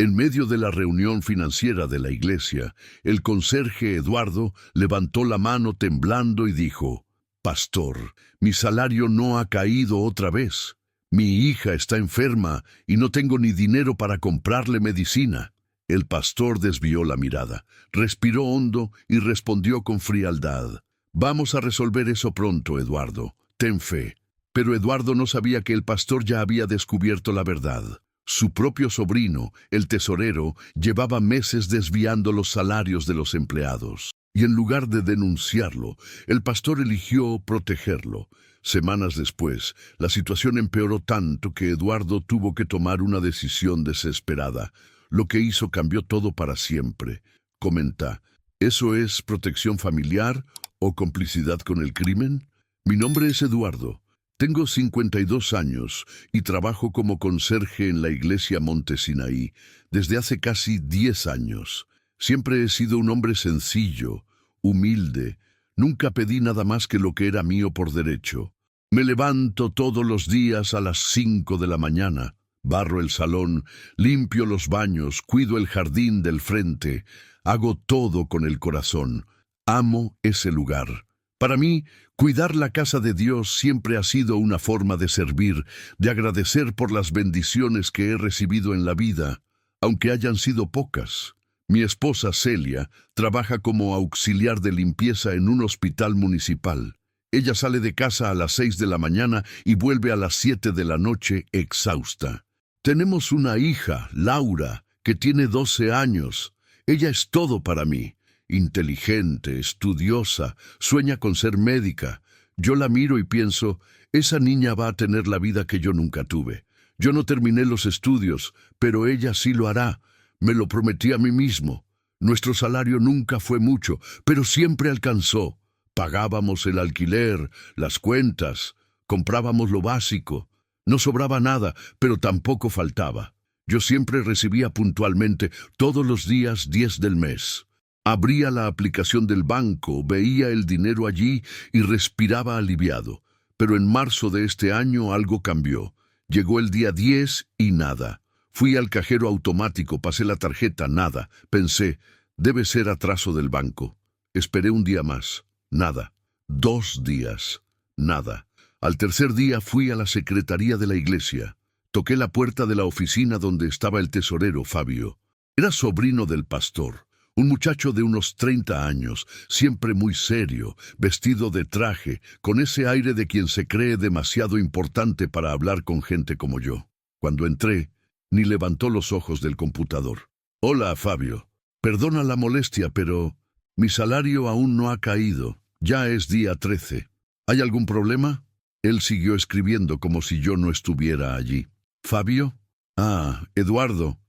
En medio de la reunión financiera de la iglesia, el conserje Eduardo levantó la mano temblando y dijo: «Pastor, mi salario no ha caído otra vez. Mi hija está enferma y no tengo ni dinero para comprarle medicina». El pastor desvió la mirada, respiró hondo y respondió con frialdad: «Vamos a resolver eso pronto, Eduardo. Ten fe». Pero Eduardo no sabía que el pastor ya había descubierto la verdad. Su propio sobrino, el tesorero, llevaba meses desviando los salarios de los empleados. Y en lugar de denunciarlo, el pastor eligió protegerlo. Semanas después, la situación empeoró tanto que Eduardo tuvo que tomar una decisión desesperada. Lo que hizo cambió todo para siempre. Comenta: ¿eso es protección familiar o complicidad con el crimen? Mi nombre es Eduardo. Tengo 52 años y trabajo como conserje en la iglesia Monte Sinaí desde hace casi 10 años. Siempre he sido un hombre sencillo, humilde. Nunca pedí nada más que lo que era mío por derecho. Me levanto todos los días a las 5 de la mañana. Barro el salón, limpio los baños, cuido el jardín del frente. Hago todo con el corazón. Amo ese lugar. Para mí, cuidar la casa de Dios siempre ha sido una forma de servir, de agradecer por las bendiciones que he recibido en la vida, aunque hayan sido pocas. Mi esposa Celia trabaja como auxiliar de limpieza en un hospital municipal. Ella sale de casa a las 6 de la mañana y vuelve a las 7 de la noche exhausta. Tenemos una hija, Laura, que tiene 12 años. Ella es todo para mí. Inteligente, estudiosa, sueña con ser médica. Yo la miro y pienso: esa niña va a tener la vida que yo nunca tuve. Yo no terminé los estudios, pero ella sí lo hará. Me lo prometí a mí mismo. Nuestro salario nunca fue mucho, pero siempre alcanzó. Pagábamos el alquiler, las cuentas, comprábamos lo básico. No sobraba nada, pero tampoco faltaba. Yo siempre recibía puntualmente todos los días 10 del mes. Abría la aplicación del banco, veía el dinero allí y respiraba aliviado. Pero en marzo de este año algo cambió. Llegó el día 10 y nada. Fui al cajero automático, pasé la tarjeta, nada. Pensé: debe ser atraso del banco. Esperé un día más. Nada. 2 días. Nada. Al tercer día fui a la secretaría de la iglesia. Toqué la puerta de la oficina donde estaba el tesorero, Fabio. Era sobrino del pastor. Un muchacho de unos 30 años, siempre muy serio, vestido de traje, con ese aire de quien se cree demasiado importante para hablar con gente como yo. Cuando entré, ni levantó los ojos del computador. «Hola, Fabio. Perdona la molestia, pero mi salario aún no ha caído. Ya es día 13. ¿Hay algún problema?» Él siguió escribiendo como si yo no estuviera allí. «¿Fabio? Ah, Eduardo.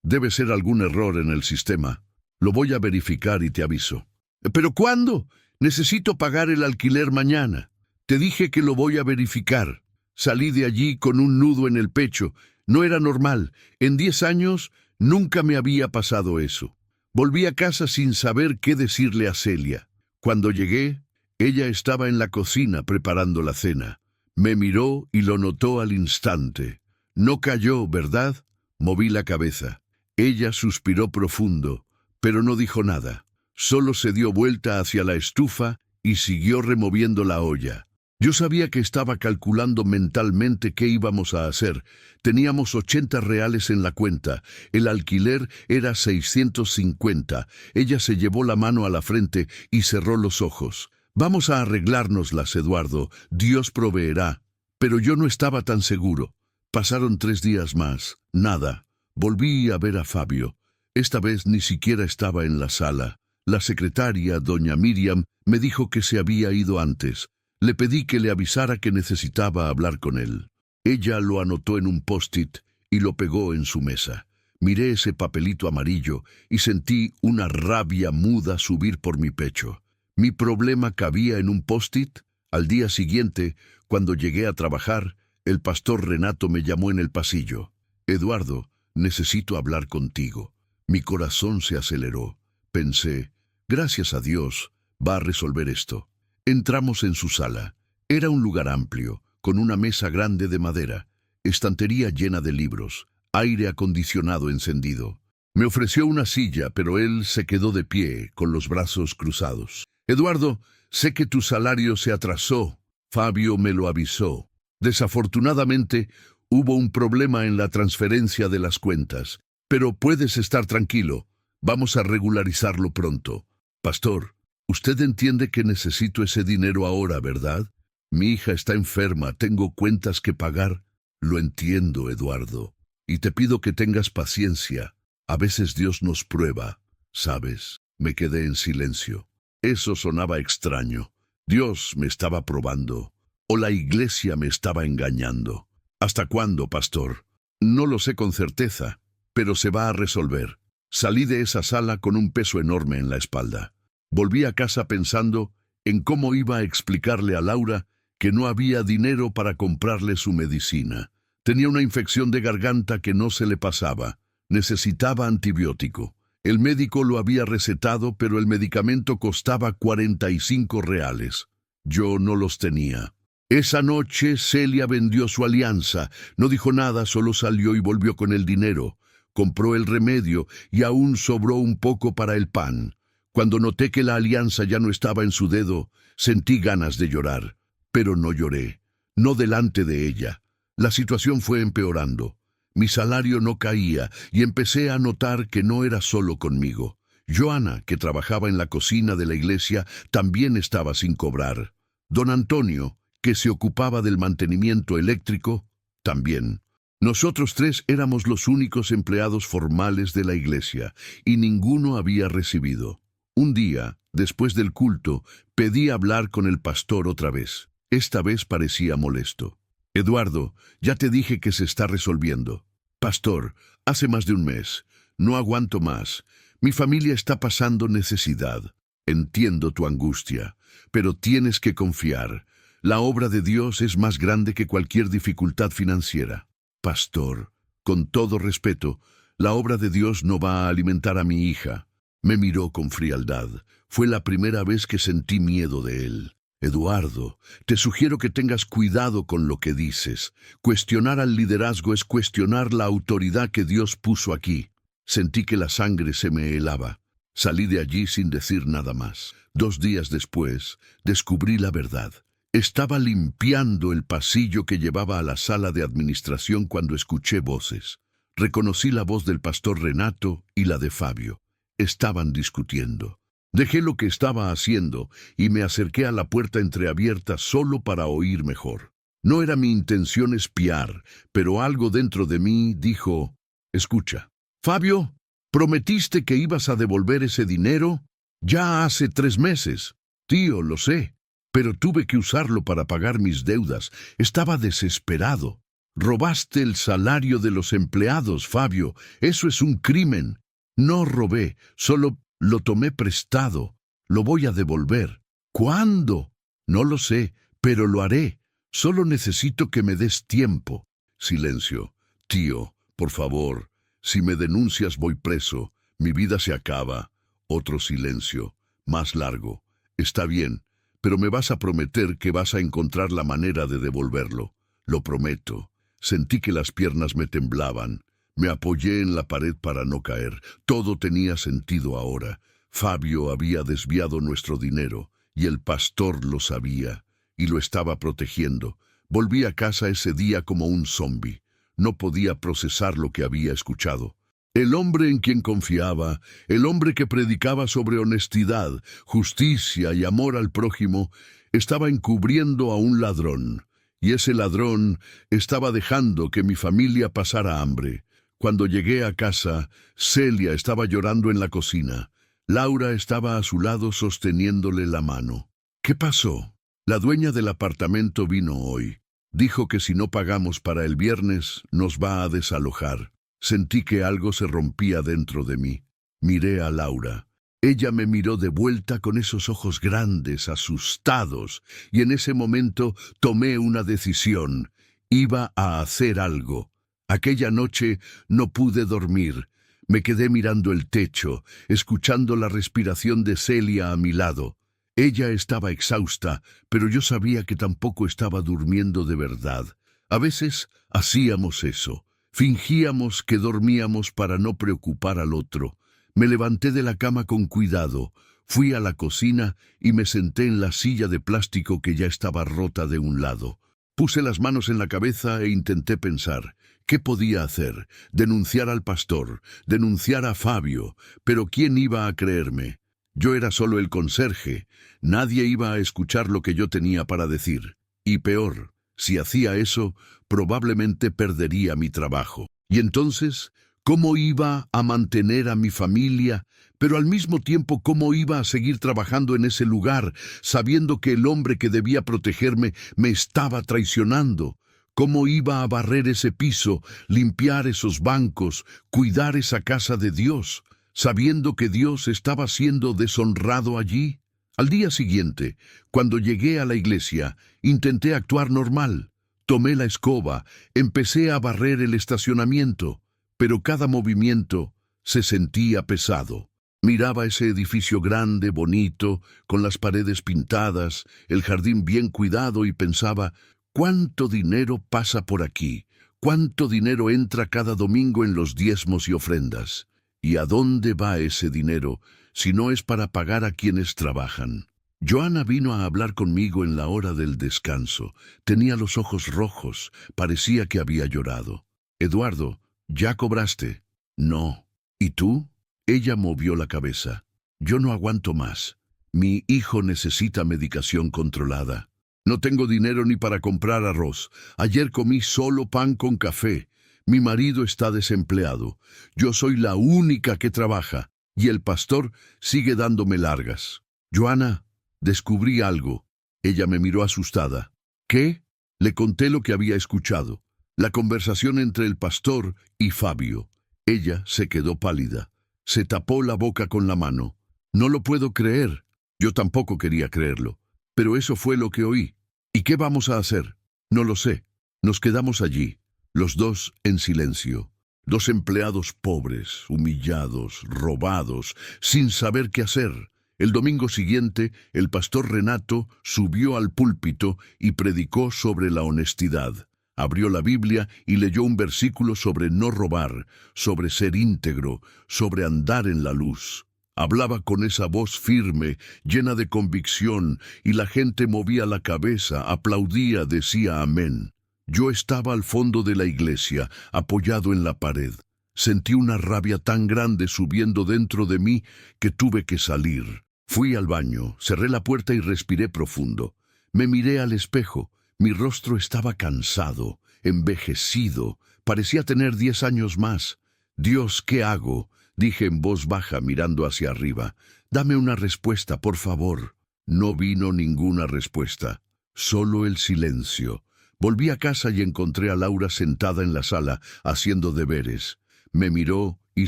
Debe ser algún error en el sistema. Lo voy a verificar y te aviso». «¿Pero cuándo? Necesito pagar el alquiler mañana. Te dije que lo voy a verificar». Salí de allí con un nudo en el pecho. No era normal. En 10 años nunca me había pasado eso. Volví a casa sin saber qué decirle a Celia. Cuando llegué, ella estaba en la cocina preparando la cena. Me miró y lo notó al instante. No cayó, ¿verdad? Moví la cabeza. Ella suspiró profundo, pero no dijo nada. Solo se dio vuelta hacia la estufa y siguió removiendo la olla. Yo sabía que estaba calculando mentalmente qué íbamos a hacer. Teníamos 80 reales en la cuenta. El alquiler era 650. Ella se llevó la mano a la frente y cerró los ojos. «Vamos a arreglárnoslas, Eduardo. Dios proveerá». Pero yo no estaba tan seguro. Pasaron 3 días más. Nada. Volví a ver a Fabio. Esta vez ni siquiera estaba en la sala. La secretaria, doña Miriam, me dijo que se había ido antes. Le pedí que le avisara que necesitaba hablar con él. Ella lo anotó en un post-it y lo pegó en su mesa. Miré ese papelito amarillo y sentí una rabia muda subir por mi pecho. ¿Mi problema cabía en un post-it? Al día siguiente, cuando llegué a trabajar, el pastor Renato me llamó en el pasillo. «Eduardo, necesito hablar contigo». Mi corazón se aceleró. Pensé: gracias a Dios, va a resolver esto. Entramos en su sala. Era un lugar amplio, con una mesa grande de madera, estantería llena de libros. aire acondicionado encendido. Me ofreció una silla, pero él se quedó de pie, con los brazos cruzados. Eduardo, sé que tu salario se atrasó. Fabio me lo avisó. Desafortunadamente, hubo un problema en la transferencia de las cuentas. Pero puedes estar tranquilo. Vamos a regularizarlo pronto. Pastor, usted entiende que necesito ese dinero ahora, ¿verdad? Mi hija está enferma, tengo cuentas que pagar. Lo entiendo, Eduardo. Y te pido que tengas paciencia. A veces Dios nos prueba, ¿sabes? Me quedé en silencio. Eso sonaba extraño. Dios me estaba probando. O la iglesia me estaba engañando. ¿Hasta cuándo, pastor? No lo sé con certeza, pero se va a resolver. Salí de esa sala con un peso enorme en la espalda. Volví a casa pensando en cómo iba a explicarle a Laura que no había dinero para comprarle su medicina. Tenía una infección de garganta que no se le pasaba. Necesitaba antibiótico. El médico lo había recetado, pero el medicamento costaba 45 reales. Yo no los tenía. Esa noche Celia vendió su alianza. No dijo nada, solo salió y volvió con el dinero. Compró el remedio y aún sobró un poco para el pan. Cuando noté que la alianza ya no estaba en su dedo, sentí ganas de llorar. Pero no lloré, no delante de ella. La situación fue empeorando. Mi salario no caía y empecé a notar que no era solo conmigo. Joana, que trabajaba en la cocina de la iglesia, también estaba sin cobrar. Don Antonio, que se ocupaba del mantenimiento eléctrico, también. Nosotros tres éramos los únicos empleados formales de la iglesia y ninguno había recibido. Un día, después del culto, pedí hablar con el pastor otra vez. Esta vez parecía molesto. Eduardo, ya te dije que se está resolviendo. Pastor, hace más de un mes. No aguanto más. Mi familia está pasando necesidad. Entiendo tu angustia, pero tienes que confiar. La obra de Dios es más grande que cualquier dificultad financiera. Pastor, con todo respeto, la obra de Dios no va a alimentar a mi hija. Me miró con frialdad. Fue la primera vez que sentí miedo de él. Eduardo, te sugiero que tengas cuidado con lo que dices. Cuestionar al liderazgo es cuestionar la autoridad que Dios puso aquí. Sentí que la sangre se me helaba. Salí de allí sin decir nada más. 2 días después, descubrí la verdad. Estaba limpiando el pasillo que llevaba a la sala de administración cuando escuché voces. Reconocí la voz del pastor Renato y la de Fabio. Estaban discutiendo. Dejé lo que estaba haciendo y me acerqué a la puerta entreabierta solo para oír mejor. No era mi intención espiar, pero algo dentro de mí dijo: escucha. Fabio, ¿prometiste que ibas a devolver ese dinero? Ya hace 3 meses. Tío, lo sé, pero tuve que usarlo para pagar mis deudas. Estaba desesperado. Robaste el salario de los empleados, Fabio. Eso es un crimen. No robé, solo lo tomé prestado. Lo voy a devolver. ¿Cuándo? No lo sé, pero lo haré. Solo necesito que me des tiempo. Silencio. Tío, por favor. Si me denuncias voy preso. Mi vida se acaba. Otro silencio. Más largo. Está bien, pero me vas a prometer que vas a encontrar la manera de devolverlo. Lo prometo. Sentí que las piernas me temblaban. Me apoyé en la pared para no caer. Todo tenía sentido ahora. Fabio había desviado nuestro dinero, y el pastor lo sabía, y lo estaba protegiendo. Volví a casa ese día como un zombi. No podía procesar lo que había escuchado. El hombre en quien confiaba, el hombre que predicaba sobre honestidad, justicia y amor al prójimo, estaba encubriendo a un ladrón, y ese ladrón estaba dejando que mi familia pasara hambre. Cuando llegué a casa, Celia estaba llorando en la cocina. Laura estaba a su lado sosteniéndole la mano. ¿Qué pasó? La dueña del apartamento vino hoy. Dijo que si no pagamos para el viernes, nos va a desalojar. Sentí que algo se rompía dentro de mí. Miré a Laura. Ella me miró de vuelta con esos ojos grandes, asustados, y en ese momento tomé una decisión. Iba a hacer algo. Aquella noche no pude dormir. Me quedé mirando el techo, escuchando la respiración de Celia a mi lado. Ella estaba exhausta, pero yo sabía que tampoco estaba durmiendo de verdad. A veces hacíamos eso. Fingíamos que dormíamos para no preocupar al otro. Me levanté de la cama con cuidado, fui a la cocina y me senté en la silla de plástico que ya estaba rota de un lado. Puse las manos en la cabeza e intenté pensar. ¿Qué podía hacer? Denunciar al pastor, denunciar a Fabio, pero ¿quién iba a creerme? Yo era solo el conserje, nadie iba a escuchar lo que yo tenía para decir. Y peor, si hacía eso, probablemente perdería mi trabajo. Y entonces, ¿cómo iba a mantener a mi familia? Pero al mismo tiempo, ¿cómo iba a seguir trabajando en ese lugar, sabiendo que el hombre que debía protegerme me estaba traicionando? ¿Cómo iba a barrer ese piso, limpiar esos bancos, cuidar esa casa de Dios, sabiendo que Dios estaba siendo deshonrado allí? Al día siguiente, cuando llegué a la iglesia, intenté actuar normal. Tomé la escoba, empecé a barrer el estacionamiento, pero cada movimiento se sentía pesado. Miraba ese edificio grande, bonito, con las paredes pintadas, el jardín bien cuidado y pensaba, ¿cuánto dinero pasa por aquí? ¿Cuánto dinero entra cada domingo en los diezmos y ofrendas? ¿Y a dónde va ese dinero si no es para pagar a quienes trabajan? Joana vino a hablar conmigo en la hora del descanso. Tenía los ojos rojos, parecía que había llorado. Eduardo, ¿ya cobraste? No. ¿Y tú? Ella movió la cabeza. Yo no aguanto más. Mi hijo necesita medicación controlada. No tengo dinero ni para comprar arroz. Ayer comí solo pan con café. Mi marido está desempleado. Yo soy la única que trabaja. Y el pastor sigue dándome largas. Joana, descubrí algo. Ella me miró asustada. ¿Qué? Le conté lo que había escuchado. La conversación entre el pastor y Fabio. Ella se quedó pálida. Se tapó la boca con la mano. No lo puedo creer. Yo tampoco quería creerlo. Pero eso fue lo que oí. ¿Y qué vamos a hacer? No lo sé. Nos quedamos allí, los dos en silencio. Dos empleados pobres, humillados, robados, sin saber qué hacer. El domingo siguiente, el pastor Renato subió al púlpito y predicó sobre la honestidad. Abrió la Biblia y leyó un versículo sobre no robar, sobre ser íntegro, sobre andar en la luz. Hablaba con esa voz firme, llena de convicción, y la gente movía la cabeza, aplaudía, decía amén. Yo estaba al fondo de la iglesia, apoyado en la pared. Sentí una rabia tan grande subiendo dentro de mí que tuve que salir. Fui al baño, cerré la puerta y respiré profundo. Me miré al espejo. Mi rostro estaba cansado, envejecido. Parecía tener 10 años más. Dios, ¿qué hago? Dije en voz baja mirando hacia arriba. Dame una respuesta, por favor. No vino ninguna respuesta. Solo el silencio. Volví a casa y encontré a Laura sentada en la sala, haciendo deberes. Me miró y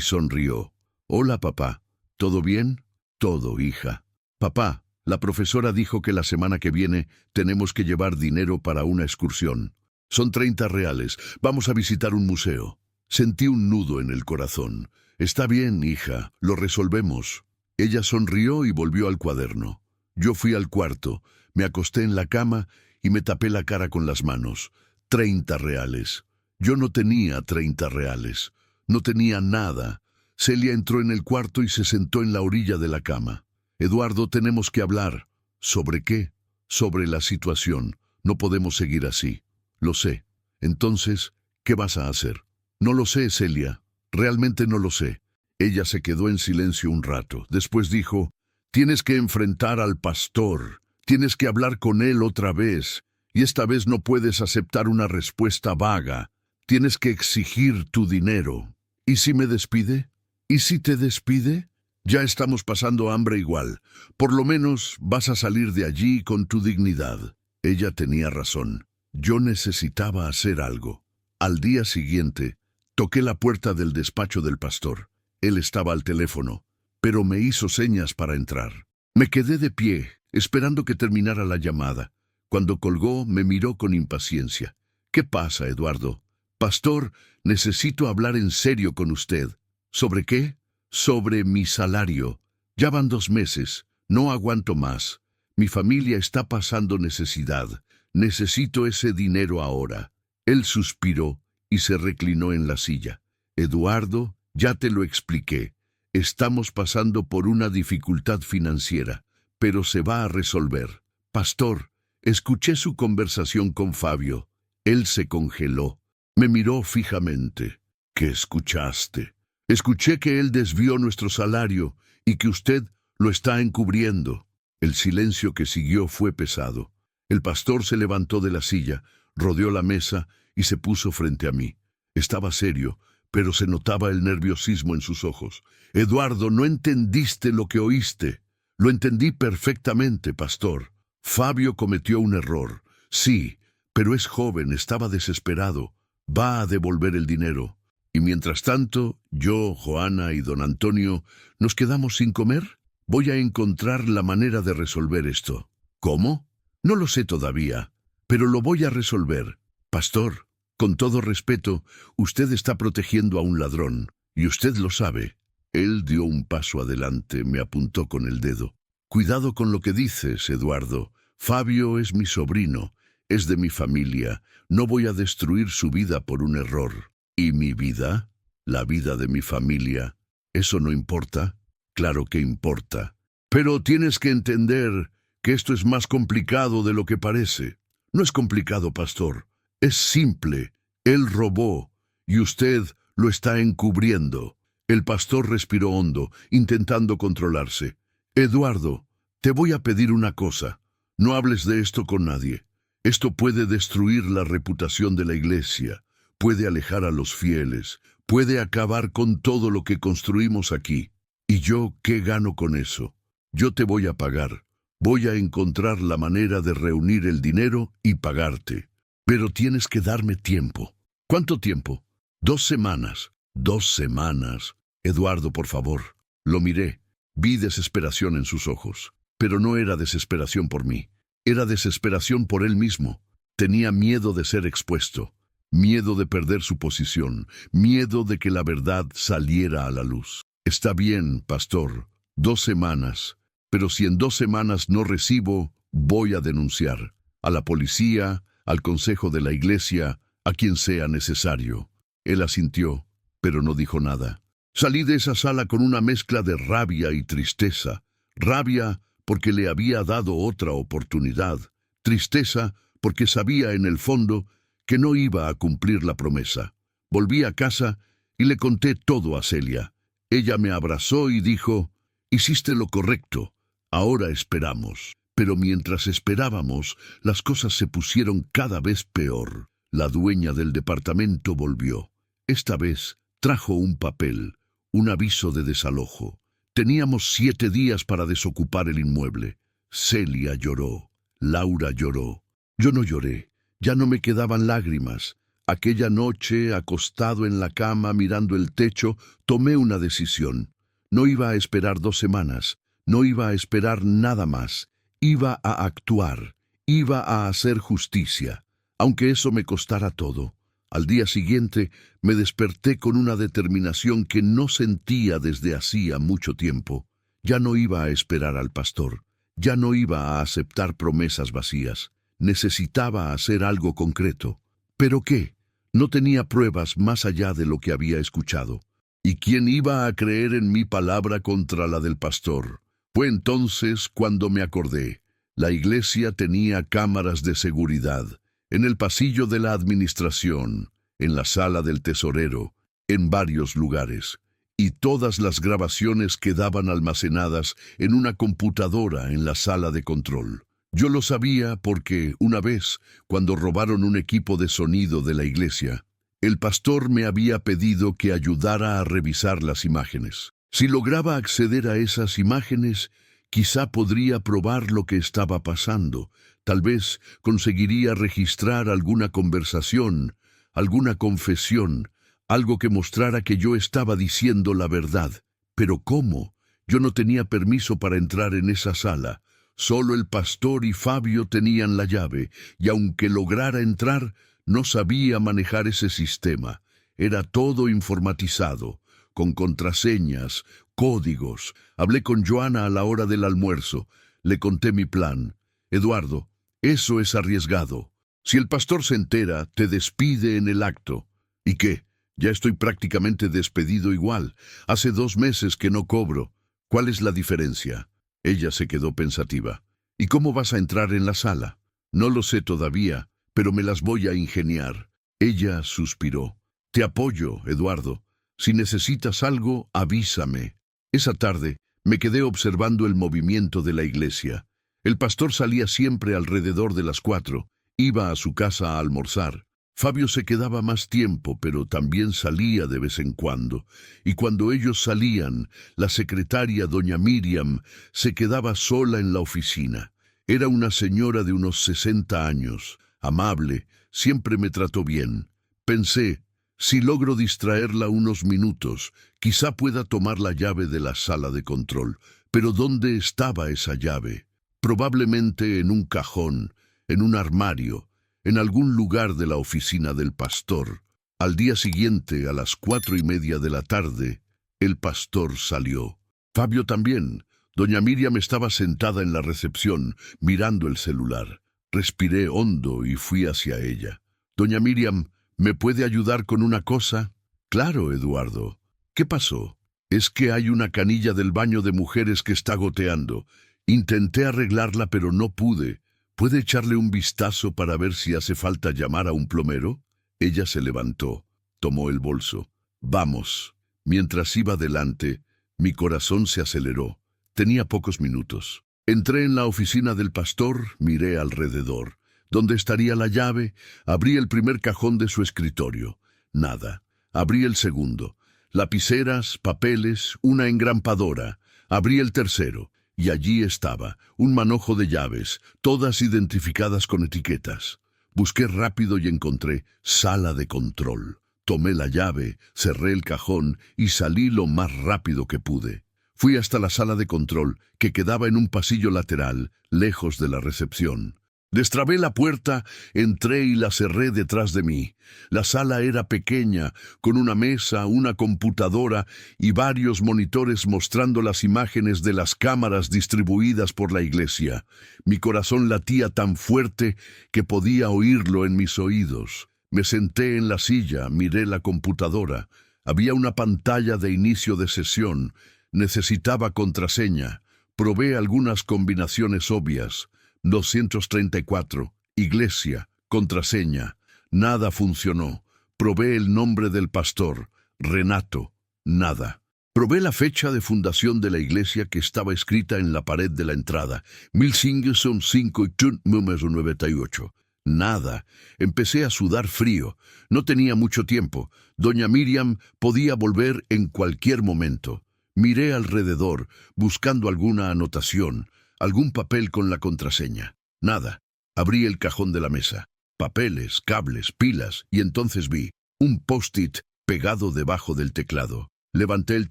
sonrió. Hola, papá. ¿Todo bien? Todo, hija. Papá, la profesora dijo que la semana que viene tenemos que llevar dinero para una excursión. Son 30 reales. Vamos a visitar un museo. Sentí un nudo en el corazón. Está bien, hija, lo resolvemos. Ella sonrió y volvió al cuaderno. Yo fui al cuarto, me acosté en la cama y me tapé la cara con las manos. 30 reales. Yo no tenía 30 reales. No tenía nada. Celia entró en el cuarto y se sentó en la orilla de la cama. Eduardo, tenemos que hablar. ¿Sobre qué? Sobre la situación. No podemos seguir así. Lo sé. Entonces, ¿qué vas a hacer? No lo sé, Celia. Realmente no lo sé. Ella se quedó en silencio un rato. Después dijo, tienes que enfrentar al pastor. Tienes que hablar con él otra vez. Y esta vez no puedes aceptar una respuesta vaga. Tienes que exigir tu dinero. ¿Y si me despide? ¿Y si te despide? Ya estamos pasando hambre igual. Por lo menos vas a salir de allí con tu dignidad. Ella tenía razón. Yo necesitaba hacer algo. Al día siguiente, toqué la puerta del despacho del pastor. Él estaba al teléfono, pero me hizo señas para entrar. Me quedé de pie, esperando que terminara la llamada. Cuando colgó, me miró con impaciencia. ¿Qué pasa, Eduardo? Pastor, necesito hablar en serio con usted. ¿Sobre qué? Sobre mi salario. Ya van 2 meses. No aguanto más. Mi familia está pasando necesidad. Necesito ese dinero ahora. Él suspiró y se reclinó en la silla. Eduardo, ya te lo expliqué. Estamos pasando por una dificultad financiera, pero se va a resolver. Pastor, escuché su conversación con Fabio. Él se congeló. Me miró fijamente. ¿Qué escuchaste? Escuché que él desvió nuestro salario y que usted lo está encubriendo. El silencio que siguió fue pesado. El pastor se levantó de la silla, rodeó la mesa y se puso frente a mí. Estaba serio, pero se notaba el nerviosismo en sus ojos. Eduardo, no entendiste lo que oíste. Lo entendí perfectamente, pastor. Fabio cometió un error. Sí, pero es joven, estaba desesperado. Va a devolver el dinero. Y mientras tanto, yo, Joana y don Antonio, ¿nos quedamos sin comer? Voy a encontrar la manera de resolver esto. ¿Cómo? No lo sé todavía, pero lo voy a resolver. Pastor, con todo respeto, usted está protegiendo a un ladrón, y usted lo sabe. Él dio un paso adelante, me apuntó con el dedo. Cuidado con lo que dices, Eduardo. Fabio es mi sobrino, es de mi familia. No voy a destruir su vida por un error. ¿Y mi vida? ¿La vida de mi familia? ¿Eso no importa? Claro que importa. Pero tienes que entender que esto es más complicado de lo que parece. No es complicado, pastor. Es simple. Él robó, y usted lo está encubriendo. El pastor respiró hondo, intentando controlarse. Eduardo, te voy a pedir una cosa. No hables de esto con nadie. Esto puede destruir la reputación de la iglesia, puede alejar a los fieles, puede acabar con todo lo que construimos aquí. ¿Y yo qué gano con eso? Yo te voy a pagar. Voy a encontrar la manera de reunir el dinero y pagarte. Pero tienes que darme tiempo. ¿Cuánto tiempo? 2 semanas. 2 semanas. Eduardo, por favor. Lo miré. Vi desesperación en sus ojos. Pero no era desesperación por mí. Era desesperación por él mismo. Tenía miedo de ser expuesto. Miedo de perder su posición. Miedo de que la verdad saliera a la luz. Está bien, pastor. 2 semanas. Pero si en 2 semanas no recibo, voy a denunciar. A la policía, al consejo de la iglesia, a quien sea necesario. Él asintió, pero no dijo nada. Salí de esa sala con una mezcla de rabia y tristeza. Rabia porque le había dado otra oportunidad. Tristeza porque sabía en el fondo que no iba a cumplir la promesa. Volví a casa y le conté todo a Celia. Ella me abrazó y dijo, «Hiciste lo correcto, ahora esperamos». Pero mientras esperábamos, las cosas se pusieron cada vez peor. La dueña del departamento volvió. Esta vez trajo un papel, un aviso de desalojo. Teníamos 7 días para desocupar el inmueble. Celia lloró. Laura lloró. Yo no lloré. Ya no me quedaban lágrimas. Aquella noche, acostado en la cama mirando el techo, tomé una decisión. No iba a esperar 2 semanas. No iba a esperar nada más. Iba a actuar. Iba a hacer justicia. Aunque eso me costara todo. Al día siguiente me desperté con una determinación que no sentía desde hacía mucho tiempo. Ya no iba a esperar al pastor. Ya no iba a aceptar promesas vacías. Necesitaba hacer algo concreto. ¿Pero qué? No tenía pruebas más allá de lo que había escuchado. ¿Y quién iba a creer en mi palabra contra la del pastor? Fue entonces cuando me acordé. La iglesia tenía cámaras de seguridad. En el pasillo de la administración, en la sala del tesorero, en varios lugares. Y todas las grabaciones quedaban almacenadas en una computadora en la sala de control. Yo lo sabía porque, una vez, cuando robaron un equipo de sonido de la iglesia, el pastor me había pedido que ayudara a revisar las imágenes. Si lograba acceder a esas imágenes, quizá podría probar lo que estaba pasando. Tal vez conseguiría registrar alguna conversación, alguna confesión, algo que mostrara que yo estaba diciendo la verdad. ¿Pero cómo? Yo no tenía permiso para entrar en esa sala. Solo el pastor y Fabio tenían la llave, y aunque lograra entrar, no sabía manejar ese sistema. Era todo informatizado, con contraseñas, códigos. Hablé con Joana a la hora del almuerzo. Le conté mi plan. Eduardo, eso es arriesgado. Si el pastor se entera, te despide en el acto. ¿Y qué? Ya estoy prácticamente despedido igual. Hace 2 meses que no cobro. ¿Cuál es la diferencia? Ella se quedó pensativa. ¿Y cómo vas a entrar en la sala? No lo sé todavía, pero me las voy a ingeniar. Ella suspiró. Te apoyo, Eduardo. Si necesitas algo, avísame. Esa tarde me quedé observando el movimiento de la iglesia. El pastor salía siempre alrededor de las 4. Iba a su casa a almorzar. Fabio se quedaba más tiempo, pero también salía de vez en cuando. Y cuando ellos salían, la secretaria, doña Miriam, se quedaba sola en la oficina. Era una señora de unos 60 años, amable, siempre me trató bien. Pensé, si logro distraerla unos minutos, quizá pueda tomar la llave de la sala de control. Pero ¿dónde estaba esa llave? Probablemente en un cajón, en un armario, en algún lugar de la oficina del pastor. Al día siguiente, a las 4:30 de la tarde, el pastor salió. Fabio también. Doña Miriam estaba sentada en la recepción, mirando el celular. Respiré hondo y fui hacia ella. Doña Miriam, ¿me puede ayudar con una cosa? Claro, Eduardo. ¿Qué pasó? Es que hay una canilla del baño de mujeres que está goteando. Intenté arreglarla, pero no pude. ¿Puede echarle un vistazo para ver si hace falta llamar a un plomero? Ella se levantó, tomó el bolso. Vamos. Mientras iba adelante, mi corazón se aceleró. Tenía pocos minutos. Entré en la oficina del pastor, miré alrededor. ¿Dónde estaría la llave? Abrí el primer cajón de su escritorio. Nada. Abrí el segundo. Lapiceras, papeles, una engrampadora. Abrí el tercero. Y allí estaba, un manojo de llaves, todas identificadas con etiquetas. Busqué rápido y encontré sala de control. Tomé la llave, cerré el cajón y salí lo más rápido que pude. Fui hasta la sala de control, que quedaba en un pasillo lateral, lejos de la recepción. Destrabé la puerta, entré y la cerré detrás de mí. La sala era pequeña, con una mesa, una computadora y varios monitores mostrando las imágenes de las cámaras distribuidas por la iglesia. Mi corazón latía tan fuerte que podía oírlo en mis oídos. Me senté en la silla, miré la computadora. Había una pantalla de inicio de sesión. Necesitaba contraseña. Probé algunas combinaciones obvias. 234, iglesia, contraseña. Nada funcionó. Probé el nombre del pastor, Renato. Nada. Probé la fecha de fundación de la iglesia que estaba escrita en la pared de la entrada. 1505 número 98. Nada. Empecé a sudar frío. No tenía mucho tiempo. Doña Miriam podía volver en cualquier momento. Miré alrededor, buscando alguna anotación. Algún papel con la contraseña. Nada. Abrí el cajón de la mesa. Papeles, cables, pilas, y entonces vi un post-it pegado debajo del teclado. Levanté el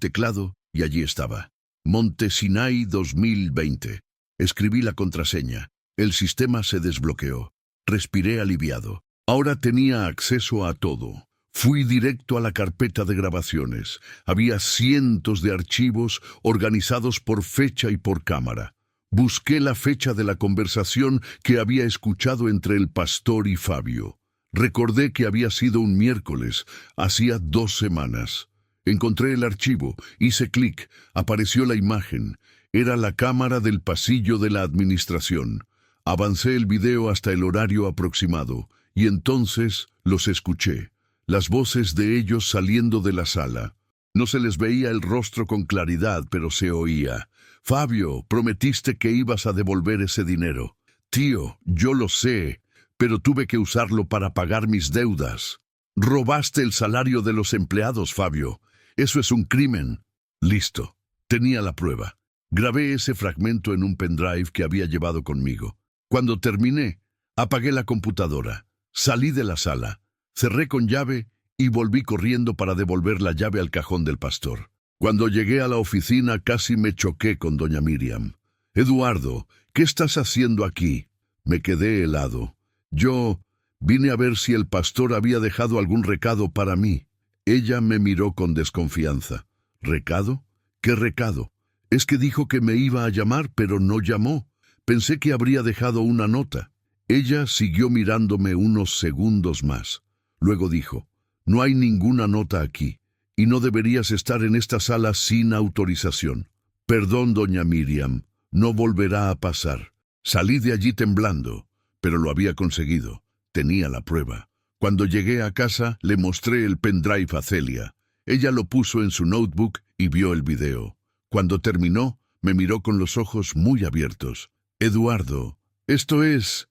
teclado y allí estaba. Monte Sinai 2020. Escribí la contraseña. El sistema se desbloqueó. Respiré aliviado. Ahora tenía acceso a todo. Fui directo a la carpeta de grabaciones. Había cientos de archivos organizados por fecha y por cámara. Busqué la fecha de la conversación que había escuchado entre el pastor y Fabio. Recordé que había sido un miércoles, hacía 2 semanas. Encontré el archivo, hice clic, apareció la imagen. Era la cámara del pasillo de la administración. Avancé el video hasta el horario aproximado, y entonces los escuché. Las voces de ellos saliendo de la sala. No se les veía el rostro con claridad, pero se oía. Fabio, prometiste que ibas a devolver ese dinero. Tío, yo lo sé, pero tuve que usarlo para pagar mis deudas. Robaste el salario de los empleados, Fabio. Eso es un crimen. Listo. Tenía la prueba. Grabé ese fragmento en un pendrive que había llevado conmigo. Cuando terminé, apagué la computadora. Salí de la sala. Cerré con llave y volví corriendo para devolver la llave al cajón del pastor. Cuando llegué a la oficina casi me choqué con doña Miriam. Eduardo, ¿qué estás haciendo aquí? Me quedé helado. Yo vine a ver si el pastor había dejado algún recado para mí. Ella me miró con desconfianza. ¿Recado? ¿Qué recado? Es que dijo que me iba a llamar, pero no llamó. Pensé que habría dejado una nota. Ella siguió mirándome unos segundos más. Luego dijo, No hay ninguna nota aquí, y no deberías estar en esta sala sin autorización. Perdón, doña Miriam, no volverá a pasar. Salí de allí temblando, pero lo había conseguido. Tenía la prueba. Cuando llegué a casa, le mostré el pendrive a Celia. Ella lo puso en su notebook y vio el video. Cuando terminó, me miró con los ojos muy abiertos. Eduardo, esto es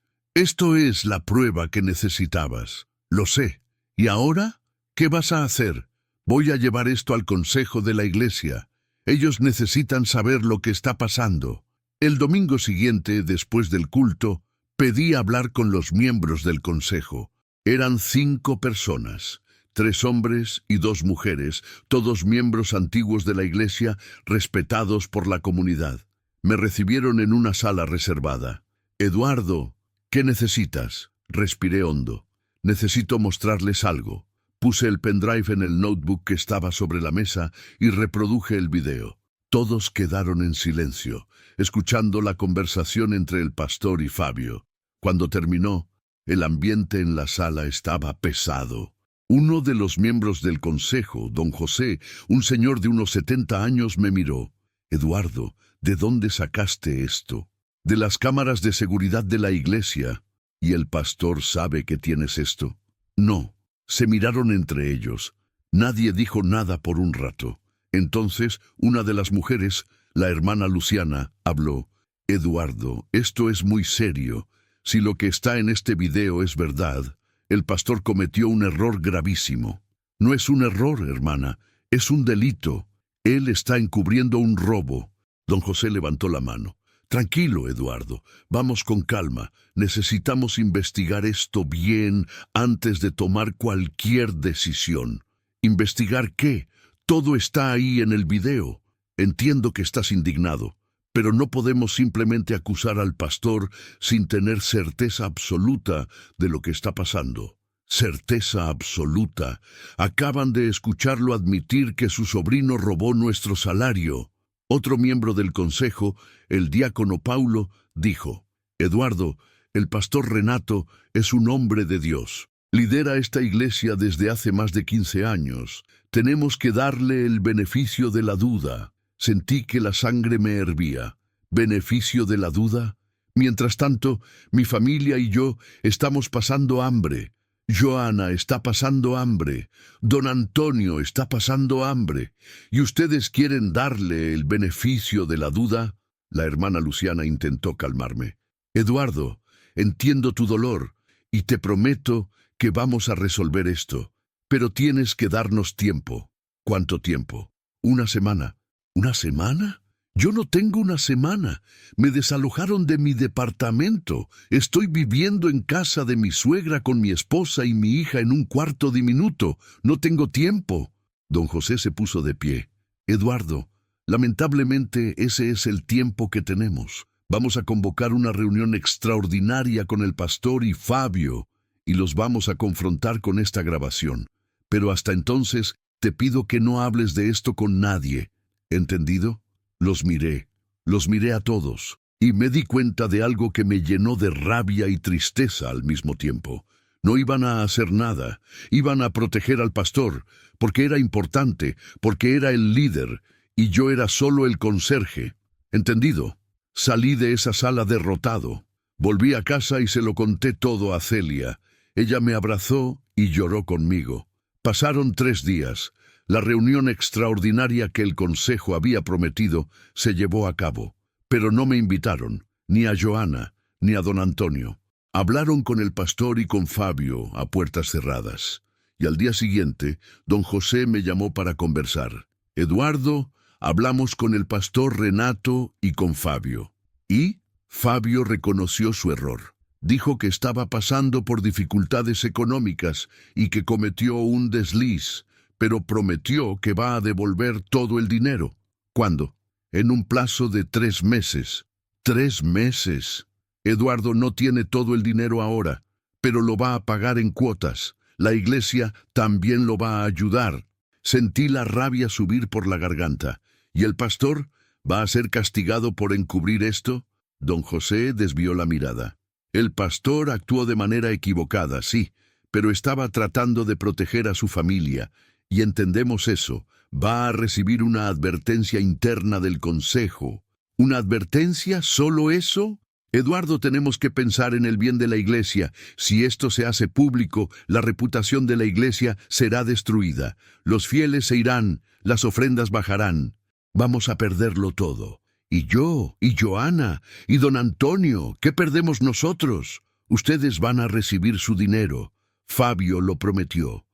la prueba que necesitabas. Lo sé. ¿Y ahora? ¿Qué vas a hacer? Voy a llevar esto al consejo de la iglesia. Ellos necesitan saber lo que está pasando. El domingo siguiente, después del culto, pedí hablar con los miembros del consejo. Eran 5 personas, 3 hombres y 2 mujeres, todos miembros antiguos de la iglesia, respetados por la comunidad. Me recibieron en una sala reservada. Eduardo, ¿qué necesitas? Respiré hondo. Necesito mostrarles algo. Puse el pendrive en el notebook que estaba sobre la mesa y reproduje el video. Todos quedaron en silencio, escuchando la conversación entre el pastor y Fabio. Cuando terminó, el ambiente en la sala estaba pesado. Uno de los miembros del consejo, don José, un señor de unos 70 años, me miró. Eduardo, ¿de dónde sacaste esto? De las cámaras de seguridad de la iglesia. ¿Y el pastor sabe que tienes esto? No. Se miraron entre ellos. Nadie dijo nada por un rato. Entonces, una de las mujeres, la hermana Luciana, habló. Eduardo, esto es muy serio. Si lo que está en este video es verdad, el pastor cometió un error gravísimo. No es un error, hermana, es un delito. Él está encubriendo un robo. Don José levantó la mano. Tranquilo, Eduardo, vamos con calma. Necesitamos investigar esto bien antes de tomar cualquier decisión. ¿Investigar qué? Todo está ahí en el video. Entiendo que estás indignado, pero no podemos simplemente acusar al pastor sin tener certeza absoluta de lo que está pasando. Certeza absoluta. Acaban de escucharlo admitir que su sobrino robó nuestro salario. Otro miembro del consejo, el diácono Paulo, dijo, Eduardo, el pastor Renato es un hombre de Dios. Lidera esta iglesia desde hace más de 15 años. Tenemos que darle el beneficio de la duda. Sentí que la sangre me hervía. ¿Beneficio de la duda? Mientras tanto, mi familia y yo estamos pasando hambre. Joana está pasando hambre. Don Antonio está pasando hambre. ¿Y ustedes quieren darle el beneficio de la duda? La hermana Luciana intentó calmarme. Eduardo, entiendo tu dolor y te prometo que vamos a resolver esto. Pero tienes que darnos tiempo. ¿Cuánto tiempo? ¿Una semana? ¿Una semana? Yo no tengo una semana. Me desalojaron de mi departamento. Estoy viviendo en casa de mi suegra con mi esposa y mi hija en un cuarto diminuto. No tengo tiempo. Don José se puso de pie. Eduardo, lamentablemente ese es el tiempo que tenemos. Vamos a convocar una reunión extraordinaria con el pastor y Fabio y los vamos a confrontar con esta grabación. Pero hasta entonces te pido que no hables de esto con nadie. ¿Entendido? Los miré a todos, y me di cuenta de algo que me llenó de rabia y tristeza al mismo tiempo. No iban a hacer nada, iban a proteger al pastor, porque era importante, porque era el líder, y yo era solo el conserje. ¿Entendido? Salí de esa sala derrotado. Volví a casa y se lo conté todo a Celia. Ella me abrazó y lloró conmigo. Pasaron 3 días. La reunión extraordinaria que el consejo había prometido se llevó a cabo, pero no me invitaron, ni a Joana, ni a don Antonio. Hablaron con el pastor y con Fabio a puertas cerradas, y al día siguiente, don José me llamó para conversar. Eduardo, hablamos con el pastor Renato y con Fabio. Y Fabio reconoció su error. Dijo que estaba pasando por dificultades económicas y que cometió un desliz, pero prometió que va a devolver todo el dinero. ¿Cuándo? En un plazo de 3 meses. 3 meses. Eduardo no tiene todo el dinero ahora, pero lo va a pagar en cuotas. La iglesia también lo va a ayudar. Sentí la rabia subir por la garganta. ¿Y el pastor va a ser castigado por encubrir esto? Don José desvió la mirada. El pastor actuó de manera equivocada, sí, pero estaba tratando de proteger a su familia, y entendemos eso. Va a recibir una advertencia interna del consejo. ¿Una advertencia? ¿Solo eso? Eduardo, tenemos que pensar en el bien de la iglesia. Si esto se hace público, la reputación de la iglesia será destruida. Los fieles se irán, las ofrendas bajarán. Vamos a perderlo todo. Y yo, y Joana, y don Antonio, ¿qué perdemos nosotros? Ustedes van a recibir su dinero. Fabio lo prometió.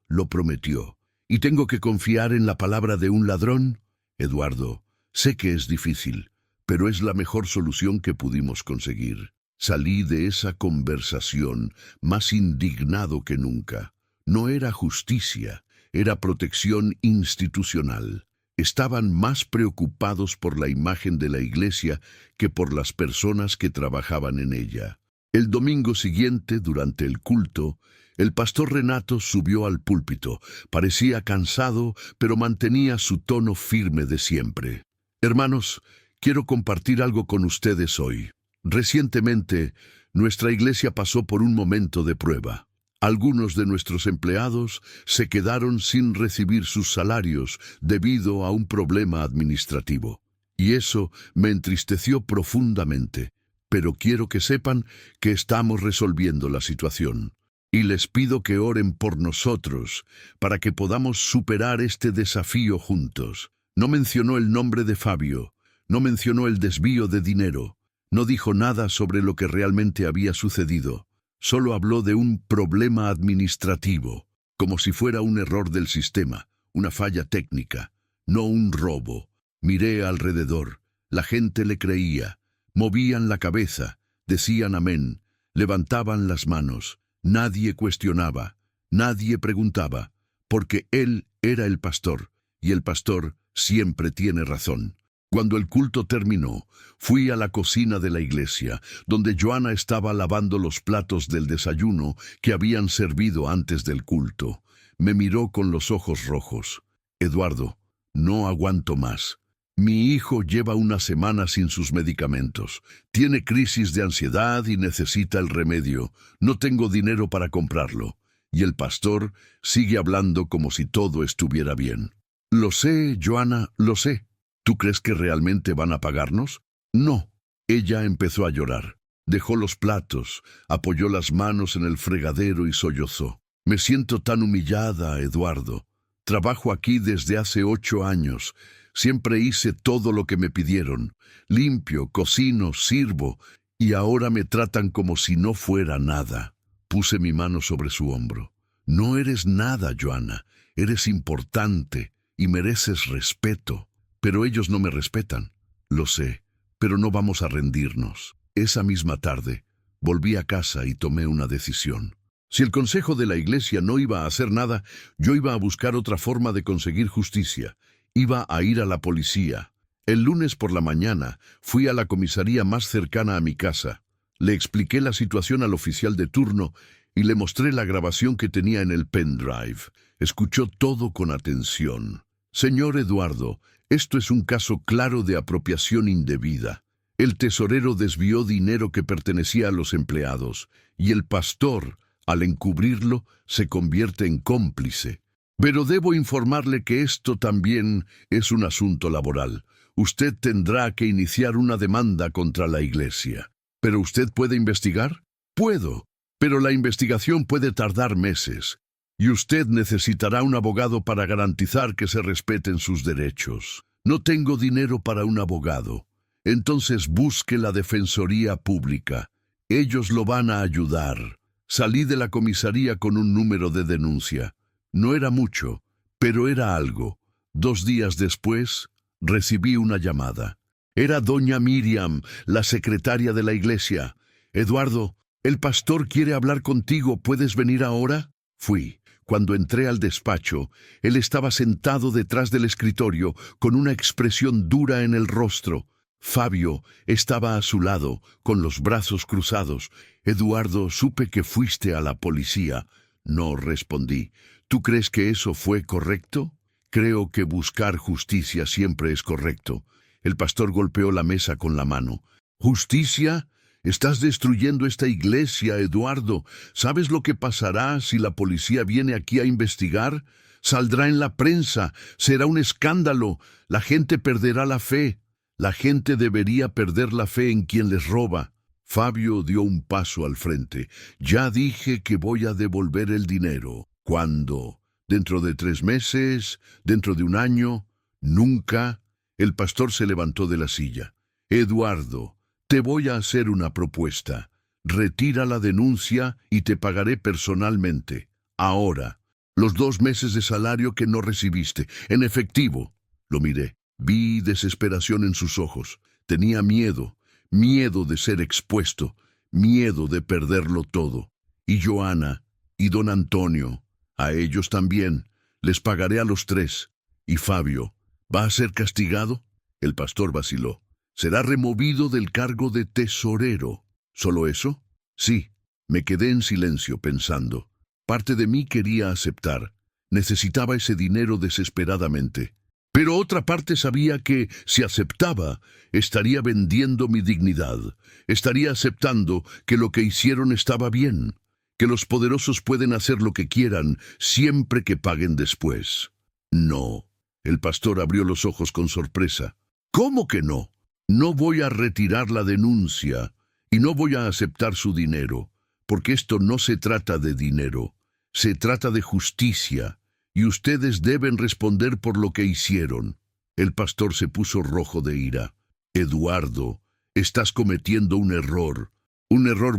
Lo prometió. ¿Y tengo que confiar en la palabra de un ladrón? Eduardo, sé que es difícil, pero es la mejor solución que pudimos conseguir. Salí de esa conversación más indignado que nunca. No era justicia, era protección institucional. Estaban más preocupados por la imagen de la iglesia que por las personas que trabajaban en ella. El domingo siguiente, durante el culto, el pastor Renato subió al púlpito. Parecía cansado, pero mantenía su tono firme de siempre. Hermanos, quiero compartir algo con ustedes hoy. Recientemente, nuestra iglesia pasó por un momento de prueba. Algunos de nuestros empleados se quedaron sin recibir sus salarios debido a un problema administrativo. Y eso me entristeció profundamente. Pero quiero que sepan que estamos resolviendo la situación. Y les pido que oren por nosotros, para que podamos superar este desafío juntos. No mencionó el nombre de Fabio, no mencionó el desvío de dinero, no dijo nada sobre lo que realmente había sucedido. Solo habló de un problema administrativo, como si fuera un error del sistema, una falla técnica, no un robo. Miré alrededor, la gente le creía, movían la cabeza, decían amén, levantaban las manos. Nadie cuestionaba, nadie preguntaba, porque él era el pastor, y el pastor siempre tiene razón. Cuando el culto terminó, fui a la cocina de la iglesia, donde Joana estaba lavando los platos del desayuno que habían servido antes del culto. Me miró con los ojos rojos. Eduardo, no aguanto más. Mi hijo lleva una semana sin sus medicamentos. Tiene crisis de ansiedad y necesita el remedio. No tengo dinero para comprarlo. Y el pastor sigue hablando como si todo estuviera bien. Lo sé, Joana, lo sé. ¿Tú crees que realmente van a pagarnos? No. Ella empezó a llorar. Dejó los platos, apoyó las manos en el fregadero y sollozó. Me siento tan humillada, Eduardo. Trabajo aquí desde hace 8 años. Siempre hice todo lo que me pidieron. Limpio, cocino, sirvo, y ahora me tratan como si no fuera nada. Puse mi mano sobre su hombro. No eres nada, Joana. Eres importante y mereces respeto. Pero ellos no me respetan. Lo sé, pero no vamos a rendirnos. Esa misma tarde, volví a casa y tomé una decisión. Si el consejo de la iglesia no iba a hacer nada, yo iba a buscar otra forma de conseguir justicia. Iba a ir a la policía. El lunes por la mañana fui a la comisaría más cercana a mi casa. Le expliqué la situación al oficial de turno y le mostré la grabación que tenía en el pendrive. Escuchó todo con atención. Señor Eduardo, esto es un caso claro de apropiación indebida. El tesorero desvió dinero que pertenecía a los empleados y el pastor, al encubrirlo, se convierte en cómplice. Pero debo informarle que esto también es un asunto laboral. Usted tendrá que iniciar una demanda contra la iglesia. ¿Pero usted puede investigar? Puedo, pero la investigación puede tardar meses. Y usted necesitará un abogado para garantizar que se respeten sus derechos. No tengo dinero para un abogado. Entonces busque la Defensoría Pública. Ellos lo van a ayudar. Salí de la comisaría con un número de denuncia. No era mucho, pero era algo. 2 días después, recibí una llamada. Era doña Miriam, la secretaria de la iglesia. Eduardo, el pastor quiere hablar contigo. ¿Puedes venir ahora? Fui. Cuando entré al despacho, él estaba sentado detrás del escritorio con una expresión dura en el rostro. Fabio estaba a su lado, con los brazos cruzados. Eduardo, supe que fuiste a la policía. No respondí. ¿Tú crees que eso fue correcto? Creo que buscar justicia siempre es correcto. El pastor golpeó la mesa con la mano. ¿Justicia? Estás destruyendo esta iglesia, Eduardo. ¿Sabes lo que pasará si la policía viene aquí a investigar? Saldrá en la prensa, será un escándalo, la gente perderá la fe. La gente debería perder la fe en quien les roba. Fabio dio un paso al frente. Ya dije que voy a devolver el dinero. ¿Cuándo? ¿Dentro de 3 meses? ¿Dentro de un año? ¿Nunca? El pastor se levantó de la silla. Eduardo, te voy a hacer una propuesta. Retira la denuncia y te pagaré personalmente. Ahora. Los 2 meses de salario que no recibiste, en efectivo. Lo miré. Vi desesperación en sus ojos. Tenía miedo de ser expuesto, miedo de perderlo todo. Y Joana, y don Antonio, a ellos también, les pagaré a los 3. Y Fabio, ¿va a ser castigado? El pastor vaciló. Será removido del cargo de tesorero. ¿Solo eso? Sí. Me quedé en silencio pensando. Parte de mí quería aceptar. Necesitaba ese dinero desesperadamente. Pero otra parte sabía que, si aceptaba, estaría vendiendo mi dignidad. Estaría aceptando que lo que hicieron estaba bien, que los poderosos pueden hacer lo que quieran siempre que paguen después. No. El pastor abrió los ojos con sorpresa. ¿Cómo que no? No voy a retirar la denuncia y no voy a aceptar su dinero, porque esto no se trata de dinero. Se trata de justicia, y ustedes deben responder por lo que hicieron. El pastor se puso rojo de ira. Eduardo, estás cometiendo un error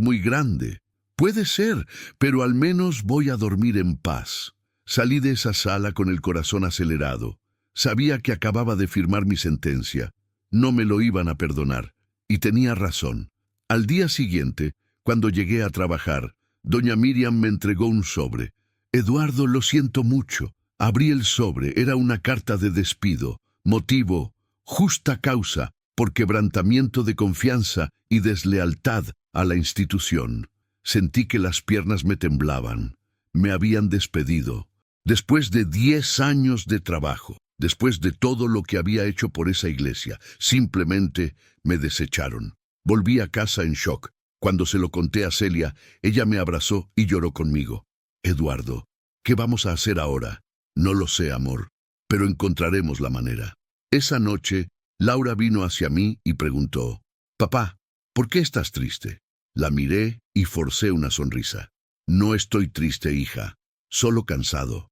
muy grande. Puede ser, pero al menos voy a dormir en paz. Salí de esa sala con el corazón acelerado. Sabía que acababa de firmar mi sentencia. No me lo iban a perdonar, y tenía razón. Al día siguiente, cuando llegué a trabajar, doña Miriam me entregó un sobre. Eduardo, lo siento mucho. Abrí el sobre, era una carta de despido. Motivo, justa causa, por quebrantamiento de confianza y deslealtad a la institución. Sentí que las piernas me temblaban. Me habían despedido. Después de 10 años de trabajo, después de todo lo que había hecho por esa iglesia, simplemente me desecharon. Volví a casa en shock. Cuando se lo conté a Celia, ella me abrazó y lloró conmigo. Eduardo, ¿qué vamos a hacer ahora? No lo sé, amor, pero encontraremos la manera. Esa noche, Laura vino hacia mí y preguntó, «Papá, ¿por qué estás triste?» La miré y forcé una sonrisa. «No estoy triste, hija, solo cansado».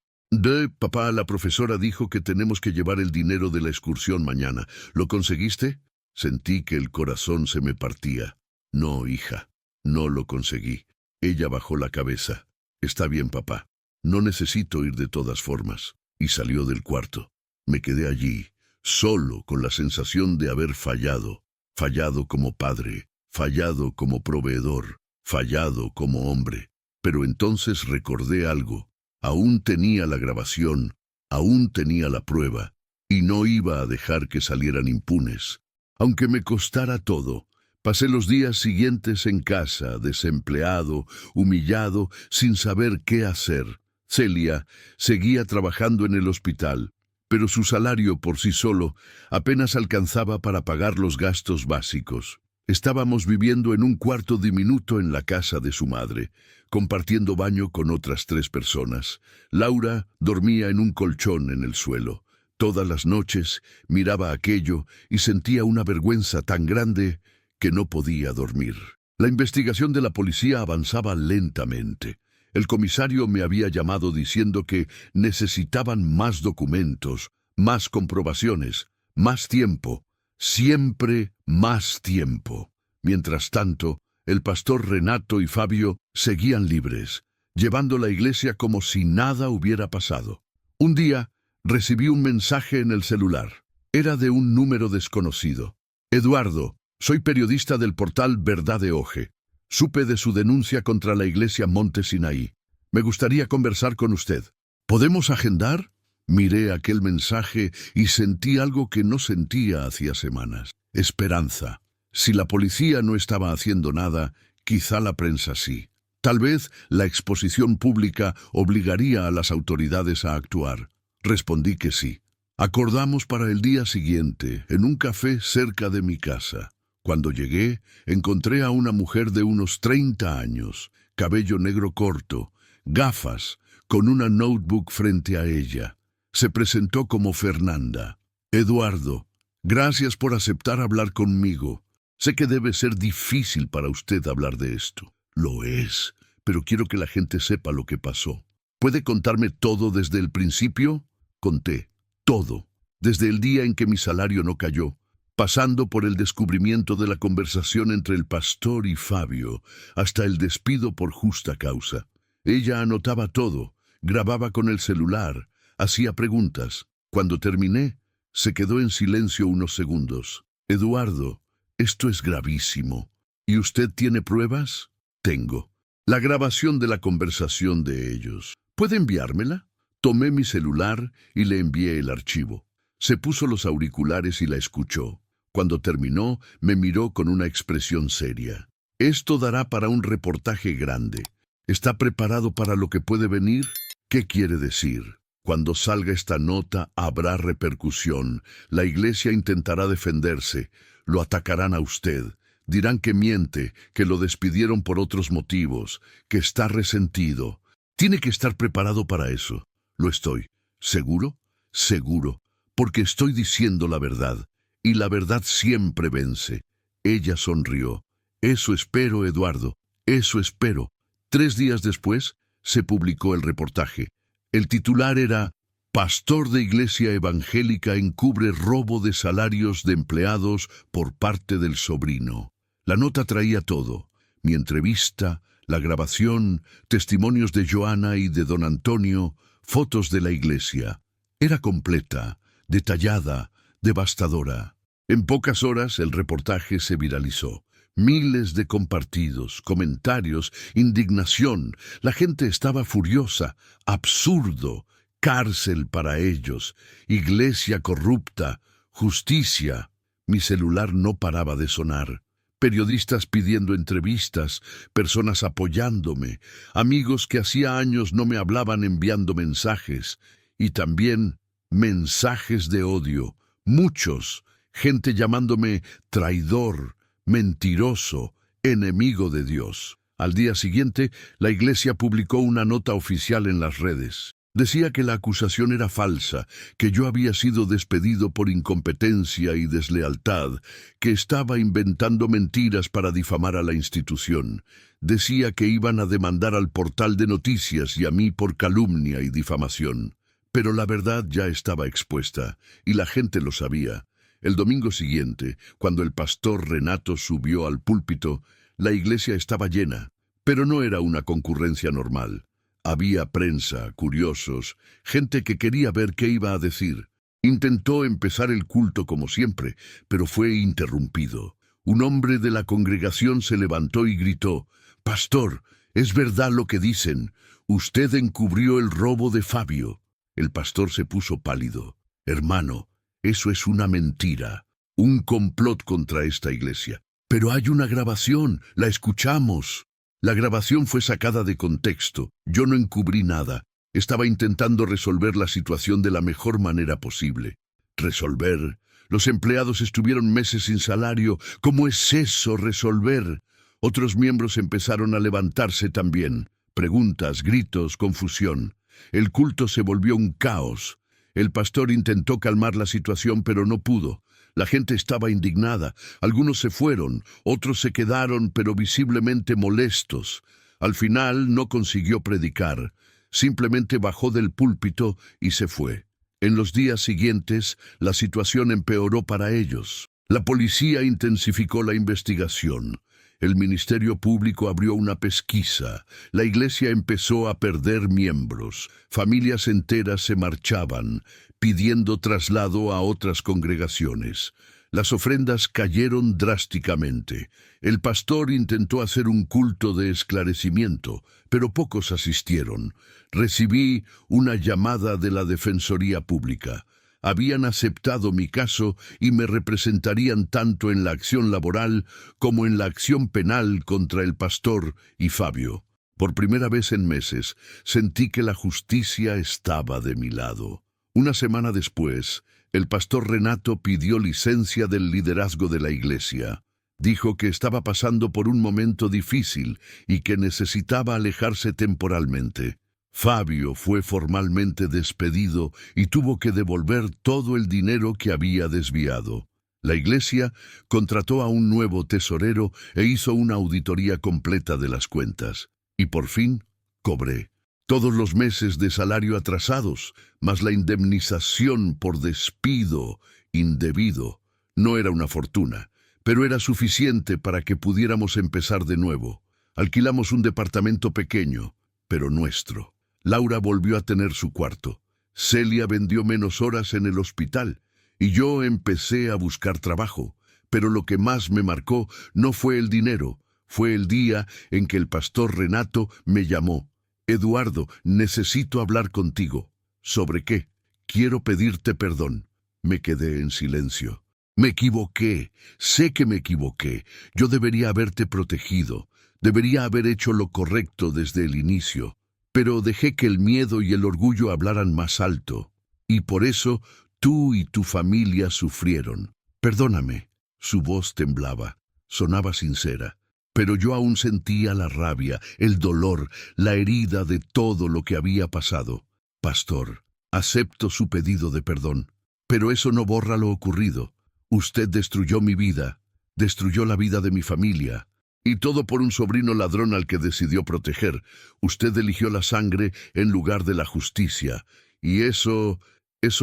Papá, la profesora dijo que tenemos que llevar el dinero de la excursión mañana. ¿Lo conseguiste?» Sentí que el corazón se me partía. «No, hija, no lo conseguí». Ella bajó la cabeza. «Está bien, papá. No necesito ir de todas formas». Y salió del cuarto. Me quedé allí, solo, con la sensación de haber fallado. Fallado como padre, fallado como proveedor, fallado como hombre. Pero entonces recordé algo. Aún tenía la grabación, aún tenía la prueba, y no iba a dejar que salieran impunes. Aunque me costara todo, pasé los días siguientes en casa, desempleado, humillado, sin saber qué hacer. Celia seguía trabajando en el hospital, pero su salario por sí solo apenas alcanzaba para pagar los gastos básicos. Estábamos viviendo en un cuarto diminuto en la casa de su madre, compartiendo baño con otras 3 personas. Laura dormía en un colchón en el suelo. Todas las noches miraba aquello y sentía una vergüenza tan grande que no podía dormir. La investigación de la policía avanzaba lentamente. El comisario me había llamado diciendo que necesitaban más documentos, más comprobaciones, más tiempo, siempre más tiempo. Mientras tanto, el pastor Renato y Fabio seguían libres, llevando la iglesia como si nada hubiera pasado. Un día, recibí un mensaje en el celular. Era de un número desconocido. «Eduardo, soy periodista del portal Verdad de Oje. Supe de su denuncia contra la iglesia Monte Sinaí. Me gustaría conversar con usted. ¿Podemos agendar?» Miré aquel mensaje y sentí algo que no sentía hacía semanas. Esperanza. Si la policía no estaba haciendo nada, quizá la prensa sí. Tal vez la exposición pública obligaría a las autoridades a actuar. Respondí que sí. Acordamos para el día siguiente, en un café cerca de mi casa. Cuando llegué, encontré a una mujer de unos 30 años, cabello negro corto, gafas, con una notebook frente a ella. Se presentó como Fernanda. Eduardo, gracias por aceptar hablar conmigo. Sé que debe ser difícil para usted hablar de esto. Lo es, pero quiero que la gente sepa lo que pasó. ¿Puede contarme todo desde el principio? Conté, todo, desde el día en que mi salario no cayó, pasando por el descubrimiento de la conversación entre el pastor y Fabio, hasta el despido por justa causa. Ella anotaba todo, grababa con el celular, hacía preguntas. Cuando terminé, se quedó en silencio unos segundos. Eduardo, esto es gravísimo. ¿Y usted tiene pruebas? Tengo. La grabación de la conversación de ellos. ¿Puede enviármela? Tomé mi celular y le envié el archivo. Se puso los auriculares y la escuchó. Cuando terminó, me miró con una expresión seria. Esto dará para un reportaje grande. ¿Está preparado para lo que puede venir? ¿Qué quiere decir? Cuando salga esta nota, habrá repercusión. La iglesia intentará defenderse. Lo atacarán a usted. Dirán que miente, que lo despidieron por otros motivos, que está resentido. Tiene que estar preparado para eso. Lo estoy. ¿Seguro? Seguro, porque estoy diciendo la verdad. Y la verdad siempre vence. Ella sonrió. Eso espero, Eduardo. Eso espero. 3 días después, se publicó el reportaje. El titular era «Pastor de Iglesia Evangélica encubre robo de salarios de empleados por parte del sobrino». La nota traía todo: mi entrevista, la grabación, testimonios de Joana y de don Antonio, fotos de la iglesia. Era completa, detallada, devastadora. En pocas horas el reportaje se viralizó. Miles de compartidos, comentarios, indignación. La gente estaba furiosa. Absurdo. Cárcel para ellos. Iglesia corrupta. Justicia. Mi celular no paraba de sonar. Periodistas pidiendo entrevistas, personas apoyándome, amigos que hacía años no me hablaban enviando mensajes, y también mensajes de odio. Muchos. Gente llamándome traidor, mentiroso, enemigo de Dios. Al día siguiente, la iglesia publicó una nota oficial en las redes. Decía que la acusación era falsa, que yo había sido despedido por incompetencia y deslealtad, que estaba inventando mentiras para difamar a la institución. Decía que iban a demandar al portal de noticias y a mí por calumnia y difamación. Pero la verdad ya estaba expuesta, y la gente lo sabía. El domingo siguiente, cuando el pastor Renato subió al púlpito, la iglesia estaba llena, pero no era una concurrencia normal. Había prensa, curiosos, gente que quería ver qué iba a decir. Intentó empezar el culto como siempre, pero fue interrumpido. Un hombre de la congregación se levantó y gritó: «Pastor, es verdad lo que dicen. Usted encubrió el robo de Fabio». El pastor se puso pálido. «Hermano, eso es una mentira, un complot contra esta iglesia. Pero hay una grabación, la escuchamos». La grabación fue sacada de contexto. Yo no encubrí nada. Estaba intentando resolver la situación de la mejor manera posible. ¿Resolver? Los empleados estuvieron meses sin salario. ¿Cómo es eso, resolver? Otros miembros empezaron a levantarse también. Preguntas, gritos, confusión. El culto se volvió un caos. El pastor intentó calmar la situación, pero no pudo. La gente estaba indignada. Algunos se fueron, otros se quedaron, pero visiblemente molestos. Al final no consiguió predicar. Simplemente bajó del púlpito y se fue. En los días siguientes, la situación empeoró para ellos. La policía intensificó la investigación. El Ministerio Público abrió una pesquisa. La iglesia empezó a perder miembros. Familias enteras se marchaban, pidiendo traslado a otras congregaciones. Las ofrendas cayeron drásticamente. El pastor intentó hacer un culto de esclarecimiento, pero pocos asistieron. Recibí una llamada de la Defensoría Pública. Habían aceptado mi caso y me representarían tanto en la acción laboral como en la acción penal contra el pastor y Fabio. Por primera vez en meses, sentí que la justicia estaba de mi lado. Una semana después, el pastor Renato pidió licencia del liderazgo de la iglesia. Dijo que estaba pasando por un momento difícil y que necesitaba alejarse temporalmente. Fabio fue formalmente despedido y tuvo que devolver todo el dinero que había desviado. La iglesia contrató a un nuevo tesorero e hizo una auditoría completa de las cuentas. Y por fin, cobré. Todos los meses de salario atrasados, más la indemnización por despido indebido. No era una fortuna, pero era suficiente para que pudiéramos empezar de nuevo. Alquilamos un departamento pequeño, pero nuestro. Laura volvió a tener su cuarto. Celia vendió menos horas en el hospital y yo empecé a buscar trabajo. Pero lo que más me marcó no fue el dinero, fue el día en que el pastor Renato me llamó. Eduardo, necesito hablar contigo. ¿Sobre qué? Quiero pedirte perdón. Me quedé en silencio. Me equivoqué. Sé que me equivoqué. Yo debería haberte protegido. Debería haber hecho lo correcto desde el inicio. Pero dejé que el miedo y el orgullo hablaran más alto. Y por eso tú y tu familia sufrieron. Perdóname. Su voz temblaba. Sonaba sincera. Pero yo aún sentía la rabia, el dolor, la herida de todo lo que había pasado. Pastor, acepto su pedido de perdón. Pero eso no borra lo ocurrido. Usted destruyó mi vida, destruyó la vida de mi familia. Y todo por un sobrino ladrón al que decidió proteger. Usted eligió la sangre en lugar de la justicia. Y eso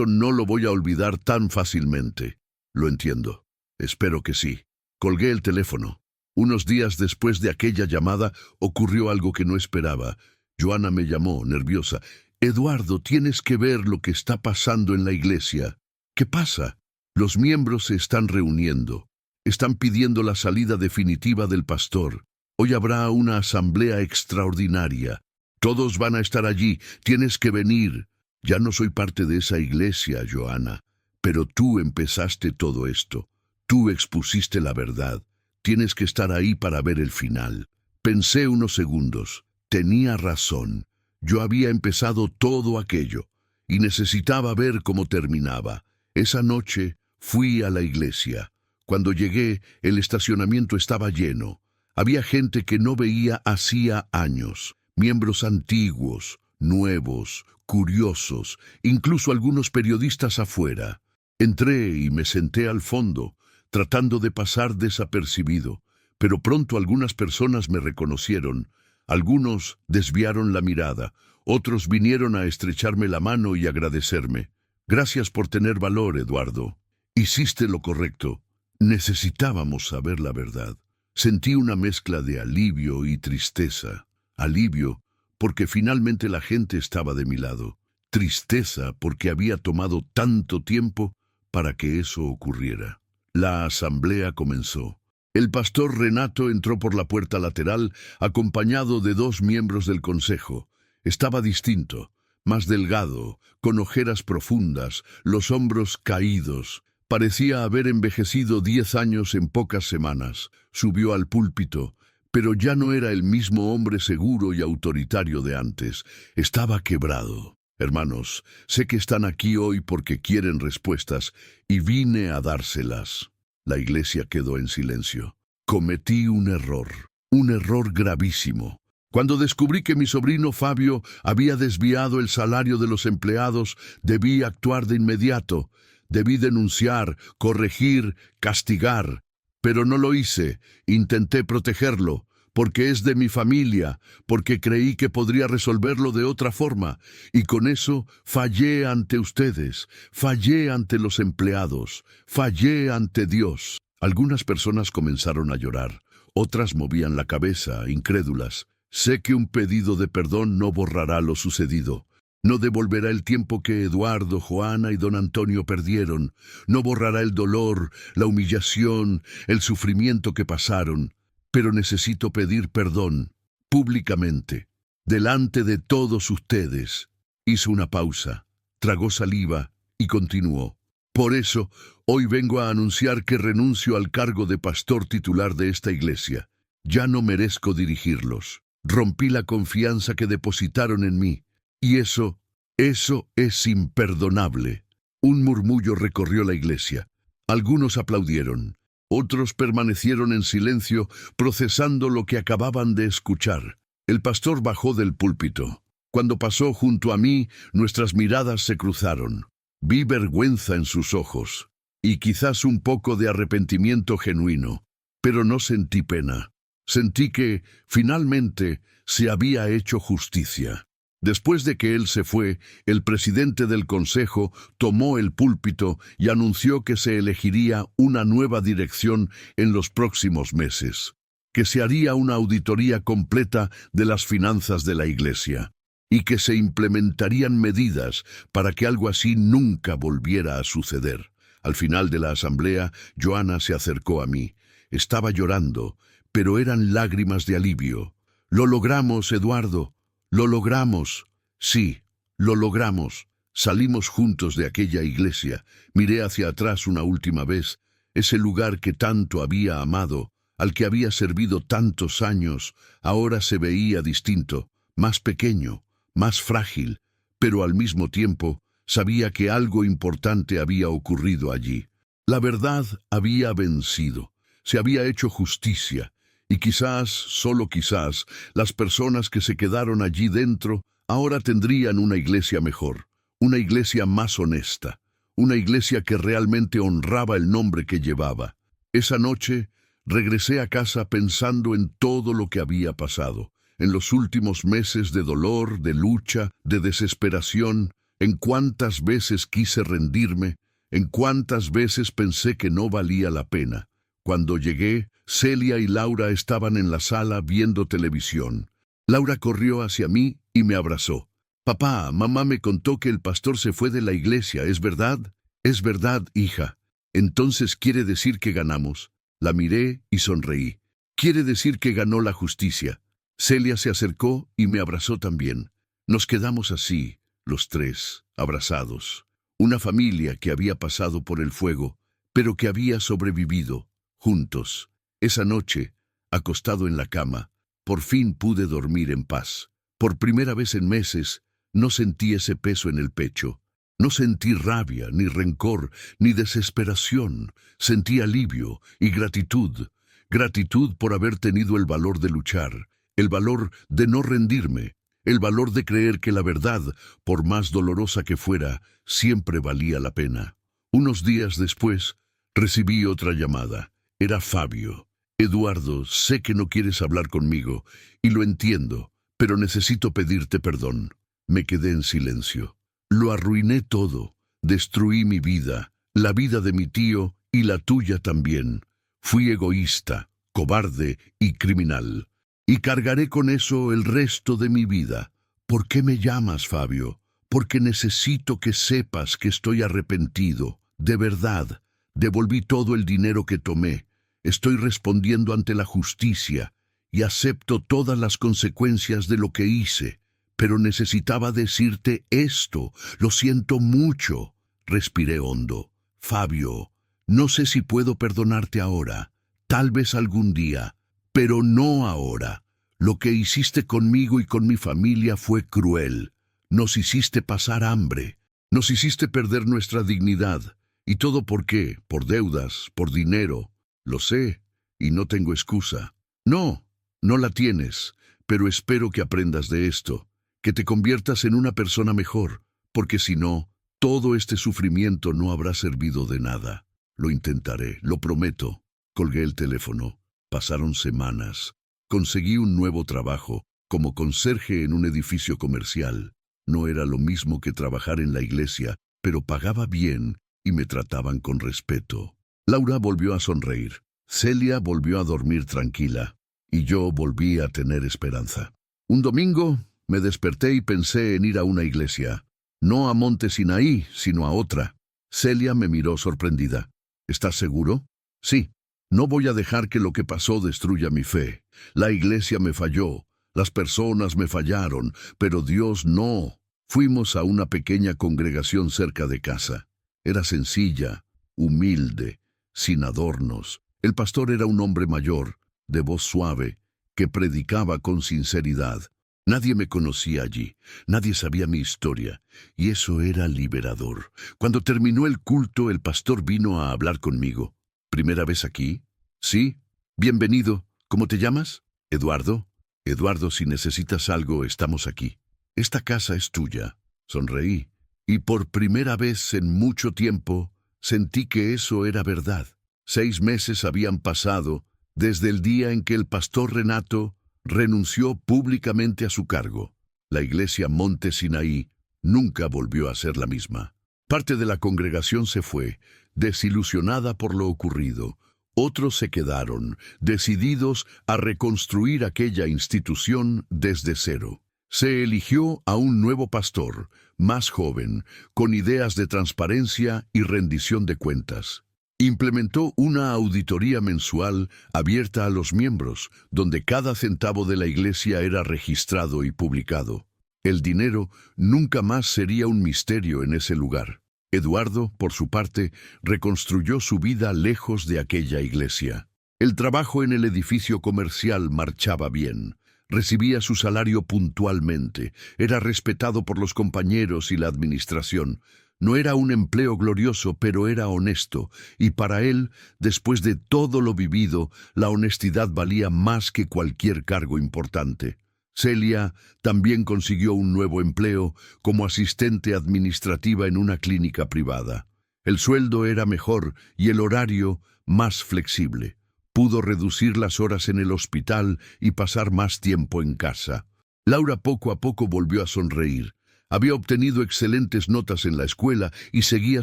no lo voy a olvidar tan fácilmente. Lo entiendo. Espero que sí. Colgué el teléfono. Unos días después de aquella llamada ocurrió algo que no esperaba. Joana me llamó, nerviosa. Eduardo, tienes que ver lo que está pasando en la iglesia. ¿Qué pasa? Los miembros se están reuniendo. Están pidiendo la salida definitiva del pastor. Hoy habrá una asamblea extraordinaria. Todos van a estar allí. Tienes que venir. Ya no soy parte de esa iglesia, Joana. Pero tú empezaste todo esto. Tú expusiste la verdad. Tienes que estar ahí para ver el final. Pensé unos segundos. Tenía razón. Yo había empezado todo aquello y necesitaba ver cómo terminaba. Esa noche fui a la iglesia. Cuando llegué, el estacionamiento estaba lleno. Había gente que no veía hacía años. Miembros antiguos, nuevos, curiosos, incluso algunos periodistas afuera. Entré y me senté al fondo, tratando de pasar desapercibido, pero pronto algunas personas me reconocieron. Algunos desviaron la mirada, otros vinieron a estrecharme la mano y agradecerme. Gracias por tener valor, Eduardo. Hiciste lo correcto. Necesitábamos saber la verdad. Sentí una mezcla de alivio y tristeza. Alivio porque finalmente la gente estaba de mi lado. Tristeza porque había tomado tanto tiempo para que eso ocurriera. La asamblea comenzó. El pastor Renato entró por la puerta lateral, acompañado de 2 miembros del consejo. Estaba distinto, más delgado, con ojeras profundas, los hombros caídos. Parecía haber envejecido 10 años en pocas semanas. Subió al púlpito, pero ya no era el mismo hombre seguro y autoritario de antes. Estaba quebrado. Hermanos, sé que están aquí hoy porque quieren respuestas, y vine a dárselas. La iglesia quedó en silencio. Cometí un error gravísimo. Cuando descubrí que mi sobrino Fabio había desviado el salario de los empleados, debí actuar de inmediato. Debí denunciar, corregir, castigar. Pero no lo hice. Intenté protegerlo, porque es de mi familia, porque creí que podría resolverlo de otra forma, y con eso fallé ante ustedes, fallé ante los empleados, fallé ante Dios. Algunas personas comenzaron a llorar, otras movían la cabeza, incrédulas. Sé que un pedido de perdón no borrará lo sucedido. No devolverá el tiempo que Eduardo, Joana y don Antonio perdieron. No borrará el dolor, la humillación, el sufrimiento que pasaron. Pero necesito pedir perdón, públicamente, delante de todos ustedes. Hizo una pausa, tragó saliva y continuó. Por eso, hoy vengo a anunciar que renuncio al cargo de pastor titular de esta iglesia. Ya no merezco dirigirlos. Rompí la confianza que depositaron en mí. Y eso es imperdonable. Un murmullo recorrió la iglesia. Algunos aplaudieron. Otros permanecieron en silencio, procesando lo que acababan de escuchar. El pastor bajó del púlpito. Cuando pasó junto a mí, nuestras miradas se cruzaron. Vi vergüenza en sus ojos, y quizás un poco de arrepentimiento genuino, pero no sentí pena. Sentí que, finalmente, se había hecho justicia. Después de que él se fue, el presidente del consejo tomó el púlpito y anunció que se elegiría una nueva dirección en los próximos meses, que se haría una auditoría completa de las finanzas de la iglesia, y que se implementarían medidas para que algo así nunca volviera a suceder. Al final de la asamblea, Joanna se acercó a mí. Estaba llorando, pero eran lágrimas de alivio. «Lo logramos, Eduardo. Lo logramos». «Sí, lo logramos». Salimos juntos de aquella iglesia. Miré hacia atrás una última vez. Ese lugar que tanto había amado, al que había servido tantos años, ahora se veía distinto, más pequeño, más frágil, pero al mismo tiempo sabía que algo importante había ocurrido allí. La verdad había vencido, se había hecho justicia, y quizás, solo quizás, las personas que se quedaron allí dentro ahora tendrían una iglesia mejor, una iglesia más honesta, una iglesia que realmente honraba el nombre que llevaba. Esa noche regresé a casa pensando en todo lo que había pasado, en los últimos meses de dolor, de lucha, de desesperación, en cuántas veces quise rendirme, en cuántas veces pensé que no valía la pena. Cuando llegué, Celia y Laura estaban en la sala viendo televisión. Laura corrió hacia mí y me abrazó. «Papá, mamá me contó que el pastor se fue de la iglesia, ¿es verdad?» «Es verdad, hija». «Entonces quiere decir que ganamos». La miré y sonreí. «Quiere decir que ganó la justicia». Celia se acercó y me abrazó también. Nos quedamos así, los tres, abrazados. Una familia que había pasado por el fuego, pero que había sobrevivido, juntos. Esa noche, acostado en la cama, por fin pude dormir en paz. Por primera vez en meses, no sentí ese peso en el pecho. No sentí rabia, ni rencor, ni desesperación. Sentí alivio y gratitud. Gratitud por haber tenido el valor de luchar, el valor de no rendirme, el valor de creer que la verdad, por más dolorosa que fuera, siempre valía la pena. Unos días después, recibí otra llamada. Era Fabio. «Eduardo, sé que no quieres hablar conmigo, y lo entiendo, pero necesito pedirte perdón». Me quedé en silencio. Lo arruiné todo. Destruí mi vida, la vida de mi tío y la tuya también. Fui egoísta, cobarde y criminal. Y cargaré con eso el resto de mi vida. ¿Por qué me llamas, Fabio? Porque necesito que sepas que estoy arrepentido. De verdad, devolví todo el dinero que tomé. Estoy respondiendo ante la justicia y acepto todas las consecuencias de lo que hice. Pero necesitaba decirte esto. Lo siento mucho. Respiré hondo. Fabio, no sé si puedo perdonarte ahora. Tal vez algún día, pero no ahora. Lo que hiciste conmigo y con mi familia fue cruel. Nos hiciste pasar hambre. Nos hiciste perder nuestra dignidad. ¿Y todo por qué? Por deudas, por dinero. Lo sé, y no tengo excusa. No, no la tienes, pero espero que aprendas de esto, que te conviertas en una persona mejor, porque si no, todo este sufrimiento no habrá servido de nada. Lo intentaré, lo prometo. Colgué el teléfono. Pasaron semanas. Conseguí un nuevo trabajo, como conserje en un edificio comercial. No era lo mismo que trabajar en la iglesia, pero pagaba bien y me trataban con respeto. Laura volvió a sonreír. Celia volvió a dormir tranquila, y yo volví a tener esperanza. Un domingo me desperté y pensé en ir a una iglesia. No a Monte Sinaí, sino a otra. Celia me miró sorprendida. ¿Estás seguro? Sí. No voy a dejar que lo que pasó destruya mi fe. La iglesia me falló, las personas me fallaron, pero Dios no. Fuimos a una pequeña congregación cerca de casa. Era sencilla, humilde, sin adornos. El pastor era un hombre mayor, de voz suave, que predicaba con sinceridad. Nadie me conocía allí, nadie sabía mi historia, y eso era liberador. Cuando terminó el culto, el pastor vino a hablar conmigo. ¿Primera vez aquí? Sí. Bienvenido. ¿Cómo te llamas? Eduardo. Eduardo, si necesitas algo, estamos aquí. Esta casa es tuya. Sonreí. Y por primera vez en mucho tiempo sentí que eso era verdad. 6 meses habían pasado desde el día en que el pastor Renato renunció públicamente a su cargo. La iglesia Monte Sinaí nunca volvió a ser la misma. Parte de la congregación se fue, desilusionada por lo ocurrido. Otros se quedaron, decididos a reconstruir aquella institución desde cero. Se eligió a un nuevo pastor, más joven, con ideas de transparencia y rendición de cuentas. Implementó una auditoría mensual abierta a los miembros, donde cada centavo de la iglesia era registrado y publicado. El dinero nunca más sería un misterio en ese lugar. Eduardo, por su parte, reconstruyó su vida lejos de aquella iglesia. El trabajo en el edificio comercial marchaba bien. Recibía su salario puntualmente, era respetado por los compañeros y la administración. No era un empleo glorioso, pero era honesto, y para él, después de todo lo vivido, la honestidad valía más que cualquier cargo importante. Celia también consiguió un nuevo empleo como asistente administrativa en una clínica privada. El sueldo era mejor y el horario más flexible. Pudo reducir las horas en el hospital y pasar más tiempo en casa. Laura poco a poco volvió a sonreír. Había obtenido excelentes notas en la escuela y seguía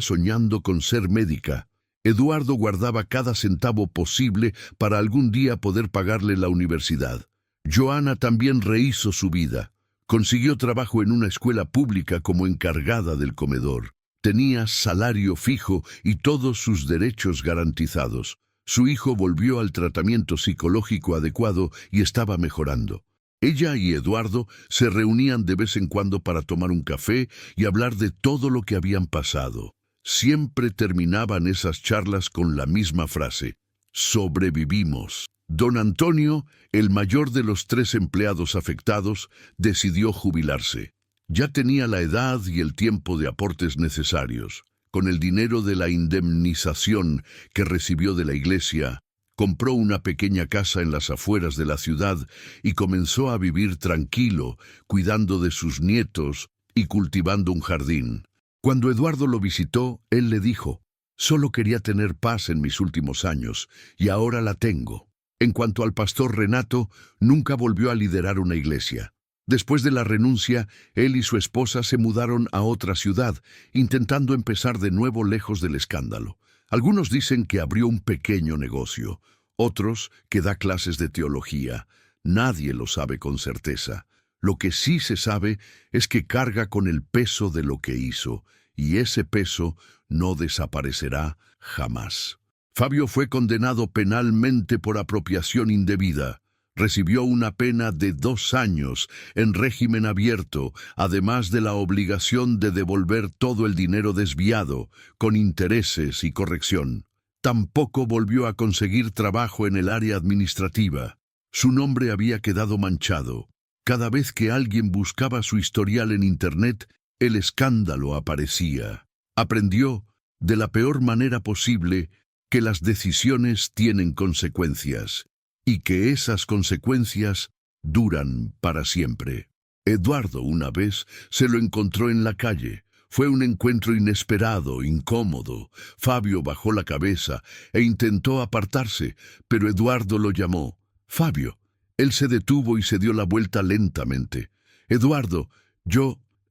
soñando con ser médica. Eduardo guardaba cada centavo posible para algún día poder pagarle la universidad. Joana también rehizo su vida. Consiguió trabajo en una escuela pública como encargada del comedor. Tenía salario fijo y todos sus derechos garantizados. Su hijo volvió al tratamiento psicológico adecuado y estaba mejorando. Ella y Eduardo se reunían de vez en cuando para tomar un café y hablar de todo lo que habían pasado. Siempre terminaban esas charlas con la misma frase: sobrevivimos. Don Antonio, el mayor de los 3 empleados afectados, decidió jubilarse. Ya tenía la edad y el tiempo de aportes necesarios. Con el dinero de la indemnización que recibió de la iglesia, compró una pequeña casa en las afueras de la ciudad y comenzó a vivir tranquilo, cuidando de sus nietos y cultivando un jardín. Cuando Eduardo lo visitó, él le dijo: «Solo quería tener paz en mis últimos años, y ahora la tengo». En cuanto al pastor Renato, nunca volvió a liderar una iglesia. Después de la renuncia, él y su esposa se mudaron a otra ciudad, intentando empezar de nuevo lejos del escándalo. Algunos dicen que abrió un pequeño negocio, otros que da clases de teología. Nadie lo sabe con certeza. Lo que sí se sabe es que carga con el peso de lo que hizo, y ese peso no desaparecerá jamás. Fabio fue condenado penalmente por apropiación indebida. Recibió una pena de 2 años en régimen abierto, además de la obligación de devolver todo el dinero desviado, con intereses y corrección. Tampoco volvió a conseguir trabajo en el área administrativa. Su nombre había quedado manchado. Cada vez que alguien buscaba su historial en Internet, el escándalo aparecía. Aprendió, de la peor manera posible, que las decisiones tienen consecuencias, y que esas consecuencias duran para siempre. Eduardo una vez se lo encontró en la calle. Fue un encuentro inesperado, incómodo. Fabio bajó la cabeza e intentó apartarse, pero Eduardo lo llamó. «Fabio». Él se detuvo y se dio la vuelta lentamente. «Eduardo,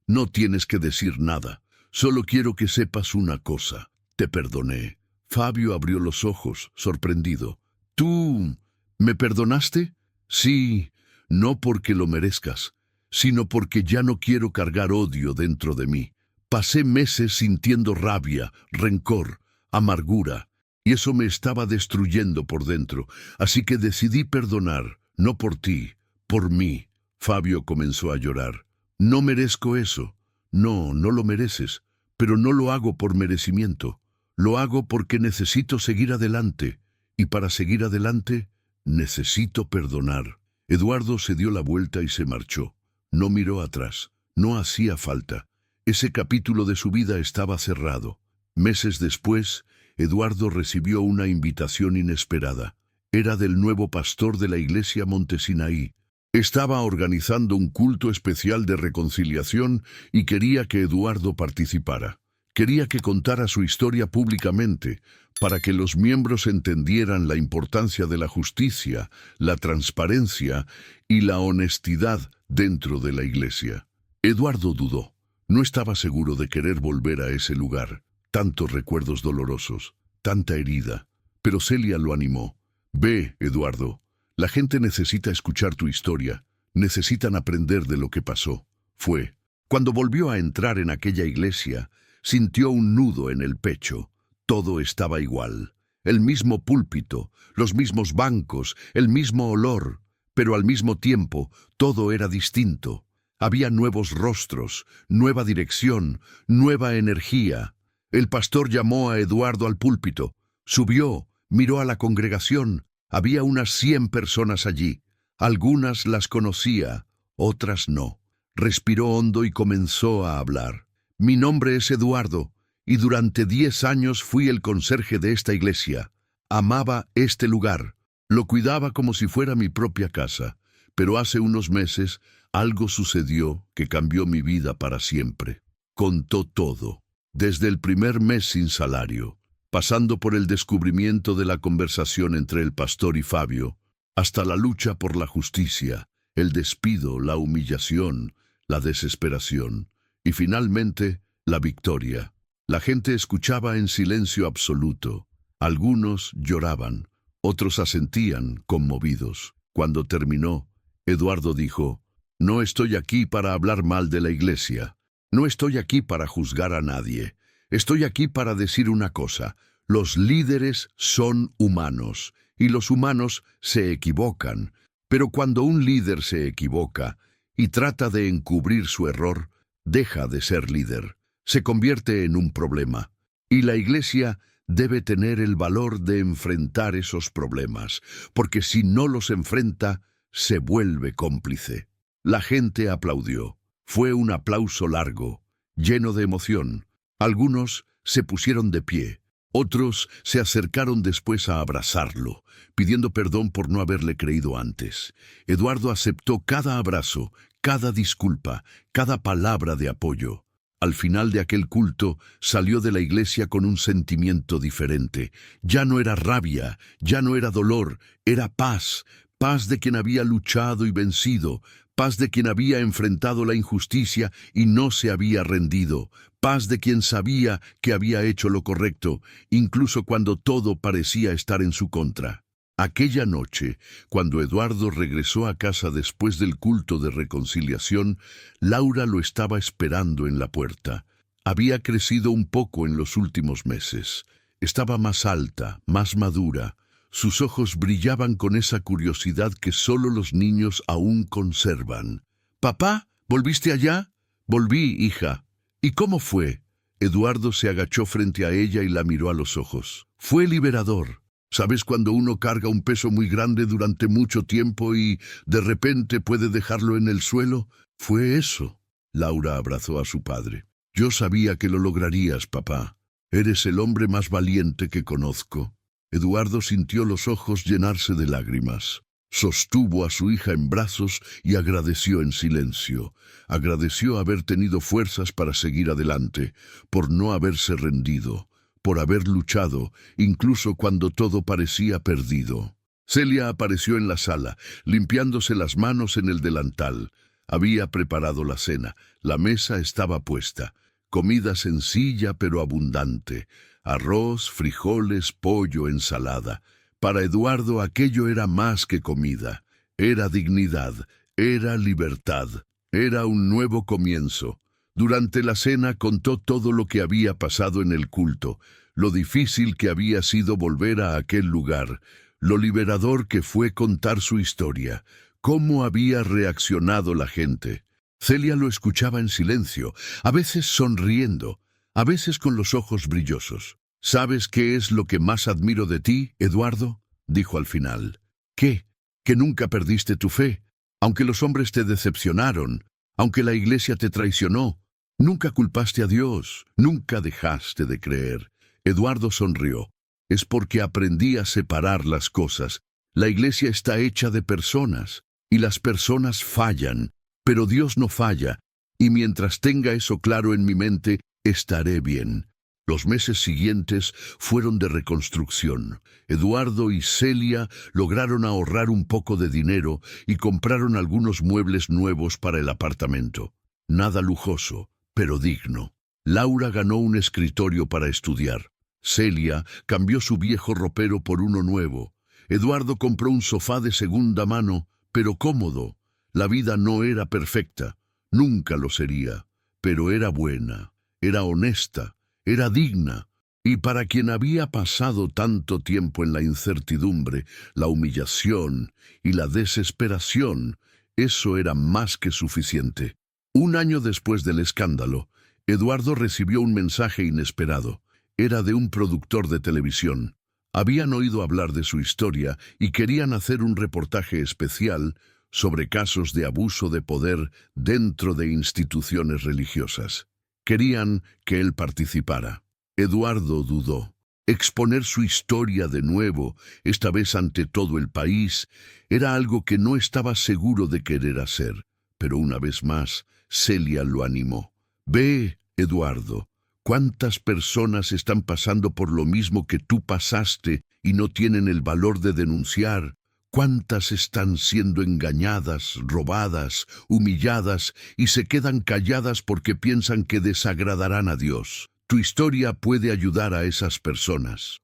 no tienes que decir nada. Solo quiero que sepas una cosa. Te perdoné». Fabio abrió los ojos, sorprendido. «¿Tú me perdonaste?» «Sí, no porque lo merezcas, sino porque ya no quiero cargar odio dentro de mí. Pasé meses sintiendo rabia, rencor, amargura, y eso me estaba destruyendo por dentro, así que decidí perdonar, no por ti, por mí». Fabio comenzó a llorar. «No merezco eso. No lo mereces, pero no lo hago por merecimiento. Lo hago porque necesito seguir adelante, y para seguir adelante necesito perdonar». Eduardo se dio la vuelta y se marchó. No miró atrás. No hacía falta. Ese capítulo de su vida estaba cerrado. Meses después, Eduardo recibió una invitación inesperada. Era del nuevo pastor de la iglesia Montesinaí. Estaba organizando un culto especial de reconciliación y quería que Eduardo participara. Quería que contara su historia públicamente, para que los miembros entendieran la importancia de la justicia, la transparencia y la honestidad dentro de la iglesia. Eduardo dudó. No estaba seguro de querer volver a ese lugar. Tantos recuerdos dolorosos, tanta herida. Pero Celia lo animó. Ve, Eduardo. La gente necesita escuchar tu historia. Necesitan aprender de lo que pasó. Fue. Cuando volvió a entrar en aquella iglesia, sintió un nudo en el pecho. Todo estaba igual. El mismo púlpito, los mismos bancos, el mismo olor. Pero al mismo tiempo, todo era distinto. Había nuevos rostros, nueva dirección, nueva energía. El pastor llamó a Eduardo al púlpito. Subió, miró a la congregación. Había unas 100 personas allí. Algunas las conocía, otras no. Respiró hondo y comenzó a hablar. Mi nombre es Eduardo, y durante 10 años fui el conserje de esta iglesia. Amaba este lugar. Lo cuidaba como si fuera mi propia casa. Pero hace unos meses algo sucedió que cambió mi vida para siempre. Contó todo. Desde el primer mes sin salario, pasando por el descubrimiento de la conversación entre el pastor y Fabio, hasta la lucha por la justicia, el despido, la humillación, la desesperación y finalmente la victoria. La gente escuchaba en silencio absoluto. Algunos lloraban, otros asentían, conmovidos. Cuando terminó, Eduardo dijo, no estoy aquí para hablar mal de la iglesia. No estoy aquí para juzgar a nadie. Estoy aquí para decir una cosa. Los líderes son humanos, y los humanos se equivocan. Pero cuando un líder se equivoca y trata de encubrir su error, deja de ser líder. Se convierte en un problema. Y la iglesia debe tener el valor de enfrentar esos problemas, porque si no los enfrenta, se vuelve cómplice. La gente aplaudió. Fue un aplauso largo, lleno de emoción. Algunos se pusieron de pie. Otros se acercaron después a abrazarlo, pidiendo perdón por no haberle creído antes. Eduardo aceptó cada abrazo, cada disculpa, cada palabra de apoyo. Al final de aquel culto, salió de la iglesia con un sentimiento diferente. Ya no era rabia, ya no era dolor, era paz. Paz de quien había luchado y vencido. Paz de quien había enfrentado la injusticia y no se había rendido. Paz de quien sabía que había hecho lo correcto, incluso cuando todo parecía estar en su contra. Aquella noche, cuando Eduardo regresó a casa después del culto de reconciliación, Laura lo estaba esperando en la puerta. Había crecido un poco en los últimos meses. Estaba más alta, más madura. Sus ojos brillaban con esa curiosidad que solo los niños aún conservan. «¿Papá? ¿Volviste allá?» «Volví, hija». «¿Y cómo fue?» Eduardo se agachó frente a ella y la miró a los ojos. «Fue liberador. ¿Sabes cuando uno carga un peso muy grande durante mucho tiempo y de repente puede dejarlo en el suelo? Fue eso». Laura abrazó a su padre. «Yo sabía que lo lograrías, papá. Eres el hombre más valiente que conozco». Eduardo sintió los ojos llenarse de lágrimas. Sostuvo a su hija en brazos y agradeció en silencio. Agradeció haber tenido fuerzas para seguir adelante, por no haberse rendido, por haber luchado, incluso cuando todo parecía perdido. Celia apareció en la sala, limpiándose las manos en el delantal. Había preparado la cena. La mesa estaba puesta. Comida sencilla pero abundante. Arroz, frijoles, pollo, ensalada. Para Eduardo aquello era más que comida. Era dignidad, era libertad, era un nuevo comienzo. Durante la cena contó todo lo que había pasado en el culto, lo difícil que había sido volver a aquel lugar, lo liberador que fue contar su historia, cómo había reaccionado la gente. Celia lo escuchaba en silencio, a veces sonriendo, a veces con los ojos brillosos. «¿Sabes qué es lo que más admiro de ti, Eduardo?», dijo al final. «¿Qué? Que nunca perdiste tu fe. Aunque los hombres te decepcionaron, aunque la iglesia te traicionó, nunca culpaste a Dios, nunca dejaste de creer. Eduardo sonrió. Es porque aprendí a separar las cosas. La iglesia está hecha de personas, y las personas fallan, pero Dios no falla, y mientras tenga eso claro en mi mente, estaré bien. Los meses siguientes fueron de reconstrucción. Eduardo y Celia lograron ahorrar un poco de dinero y compraron algunos muebles nuevos para el apartamento. Nada lujoso, pero digno. Laura ganó un escritorio para estudiar. Celia cambió su viejo ropero por uno nuevo. Eduardo compró un sofá de segunda mano, pero cómodo. La vida no era perfecta, nunca lo sería, pero era buena, era honesta, era digna. Y para quien había pasado tanto tiempo en la incertidumbre, la humillación y la desesperación, eso era más que suficiente. Un año después del escándalo, Eduardo recibió un mensaje inesperado. Era de un productor de televisión. Habían oído hablar de su historia y querían hacer un reportaje especial sobre casos de abuso de poder dentro de instituciones religiosas. Querían que él participara. Eduardo dudó. Exponer su historia de nuevo, esta vez ante todo el país, era algo que no estaba seguro de querer hacer. Pero una vez más, Celia lo animó. Ve, Eduardo, ¿cuántas personas están pasando por lo mismo que tú pasaste y no tienen el valor de denunciar? ¿Cuántas están siendo engañadas, robadas, humilladas y se quedan calladas porque piensan que desagradarán a Dios? Tu historia puede ayudar a esas personas.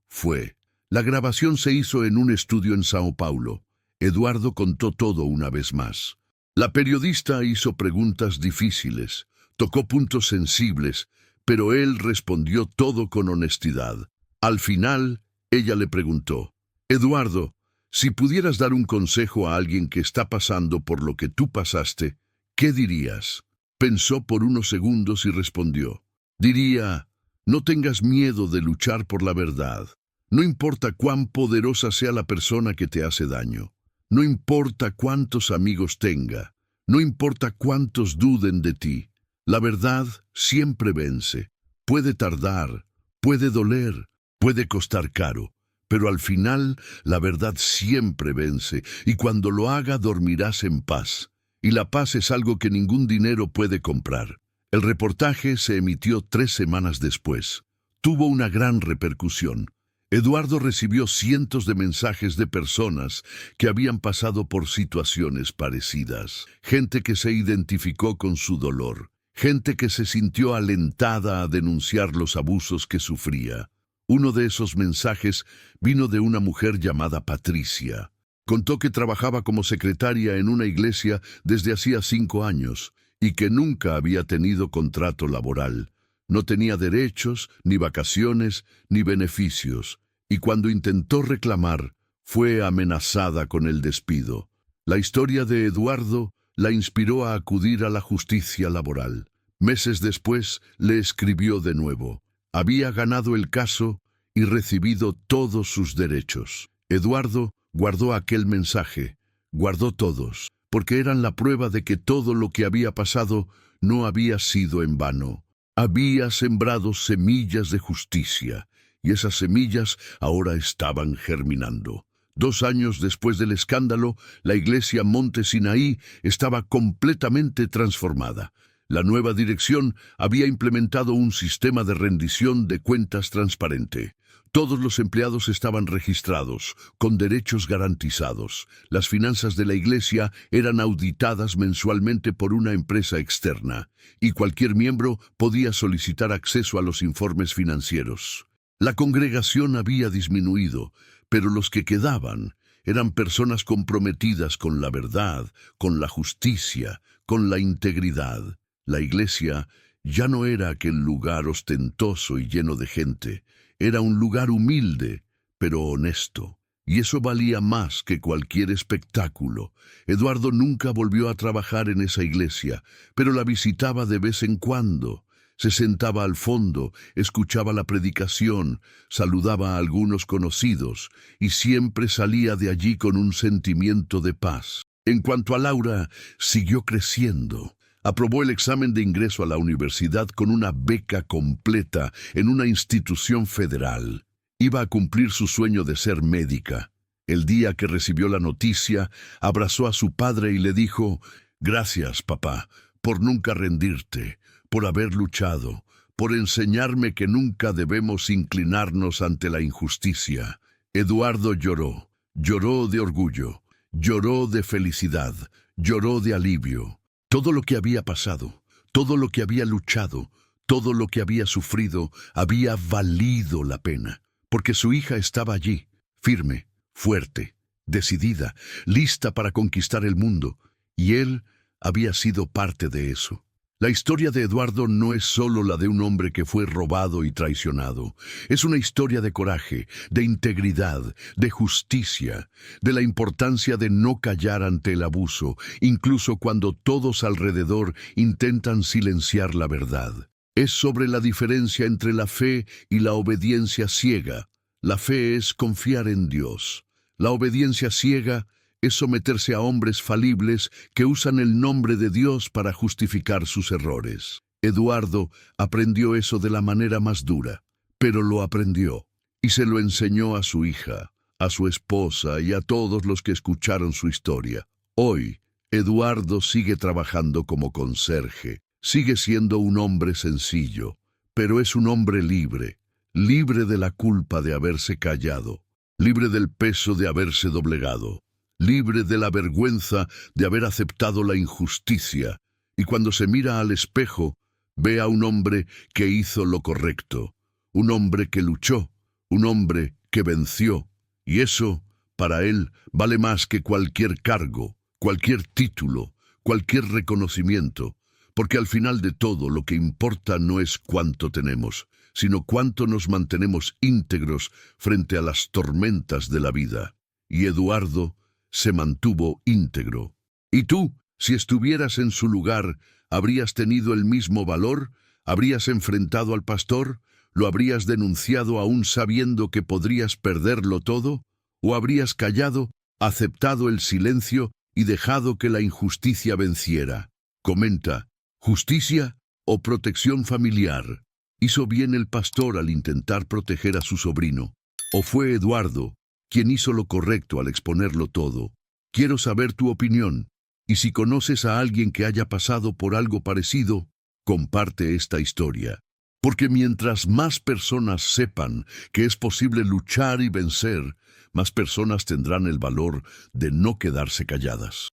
La grabación se hizo en un estudio en Sao Paulo. Eduardo contó todo una vez más. La periodista hizo preguntas difíciles, tocó puntos sensibles, pero él respondió todo con honestidad. Al final, ella le preguntó, Eduardo, si pudieras dar un consejo a alguien que está pasando por lo que tú pasaste, ¿qué dirías? Pensó por unos segundos y respondió, diría, no tengas miedo de luchar por la verdad. No importa cuán poderosa sea la persona que te hace daño. No importa cuántos amigos tenga. No importa cuántos duden de ti. La verdad siempre vence. Puede tardar, puede doler, puede costar caro, pero al final la verdad siempre vence, y cuando lo haga dormirás en paz. Y la paz es algo que ningún dinero puede comprar. El reportaje se emitió 3 semanas después. Tuvo una gran repercusión. Eduardo recibió cientos de mensajes de personas que habían pasado por situaciones parecidas. Gente que se identificó con su dolor. Gente que se sintió alentada a denunciar los abusos que sufría. Uno de esos mensajes vino de una mujer llamada Patricia. Contó que trabajaba como secretaria en una iglesia desde hacía 5 años y que nunca había tenido contrato laboral. No tenía derechos, ni vacaciones, ni beneficios, y cuando intentó reclamar, fue amenazada con el despido. La historia de Eduardo la inspiró a acudir a la justicia laboral. Meses después le escribió de nuevo. Había ganado el caso y recibido todos sus derechos. Eduardo guardó aquel mensaje, guardó todos, porque eran la prueba de que todo lo que había pasado no había sido en vano. Había sembrado semillas de justicia, y esas semillas ahora estaban germinando. 2 años después del escándalo, la iglesia Monte Sinaí estaba completamente transformada. La nueva dirección había implementado un sistema de rendición de cuentas transparente. Todos los empleados estaban registrados, con derechos garantizados. Las finanzas de la iglesia eran auditadas mensualmente por una empresa externa, y cualquier miembro podía solicitar acceso a los informes financieros. La congregación había disminuido, pero los que quedaban eran personas comprometidas con la verdad, con la justicia, con la integridad. La iglesia ya no era aquel lugar ostentoso y lleno de gente. Era un lugar humilde, pero honesto. Y eso valía más que cualquier espectáculo. Eduardo nunca volvió a trabajar en esa iglesia, pero la visitaba de vez en cuando. Se sentaba al fondo, escuchaba la predicación, saludaba a algunos conocidos, y siempre salía de allí con un sentimiento de paz. En cuanto a Laura, siguió creciendo. Aprobó el examen de ingreso a la universidad con una beca completa en una institución federal. Iba a cumplir su sueño de ser médica. El día que recibió la noticia, abrazó a su padre y le dijo: «Gracias, papá, por nunca rendirte, por haber luchado, por enseñarme que nunca debemos inclinarnos ante la injusticia». Eduardo lloró. Lloró de orgullo, lloró de felicidad, lloró de alivio. Todo lo que había pasado, todo lo que había luchado, todo lo que había sufrido, había valido la pena, porque su hija estaba allí, firme, fuerte, decidida, lista para conquistar el mundo, y él había sido parte de eso. La historia de Eduardo no es solo la de un hombre que fue robado y traicionado. Es una historia de coraje, de integridad, de justicia, de la importancia de no callar ante el abuso, incluso cuando todos alrededor intentan silenciar la verdad. Es sobre la diferencia entre la fe y la obediencia ciega. La fe es confiar en Dios. La obediencia ciega es someterse a hombres falibles que usan el nombre de Dios para justificar sus errores. Eduardo aprendió eso de la manera más dura, pero lo aprendió y se lo enseñó a su hija, a su esposa y a todos los que escucharon su historia. Hoy, Eduardo sigue trabajando como conserje, sigue siendo un hombre sencillo, pero es un hombre libre, libre de la culpa de haberse callado, libre del peso de haberse doblegado, libre de la vergüenza de haber aceptado la injusticia, y cuando se mira al espejo, ve a un hombre que hizo lo correcto, un hombre que luchó, un hombre que venció, y eso, para él, vale más que cualquier cargo, cualquier título, cualquier reconocimiento, porque al final de todo lo que importa no es cuánto tenemos, sino cuánto nos mantenemos íntegros frente a las tormentas de la vida. Y Eduardo se mantuvo íntegro. ¿Y tú, si estuvieras en su lugar, habrías tenido el mismo valor? ¿Habrías enfrentado al pastor? ¿Lo habrías denunciado aún sabiendo que podrías perderlo todo? ¿O habrías callado, aceptado el silencio y dejado que la injusticia venciera? Comenta, ¿justicia o protección familiar? ¿Hizo bien el pastor al intentar proteger a su sobrino? ¿O fue Eduardo quien hizo lo correcto al exponerlo todo? Quiero saber tu opinión, y si conoces a alguien que haya pasado por algo parecido, comparte esta historia. Porque mientras más personas sepan que es posible luchar y vencer, más personas tendrán el valor de no quedarse calladas.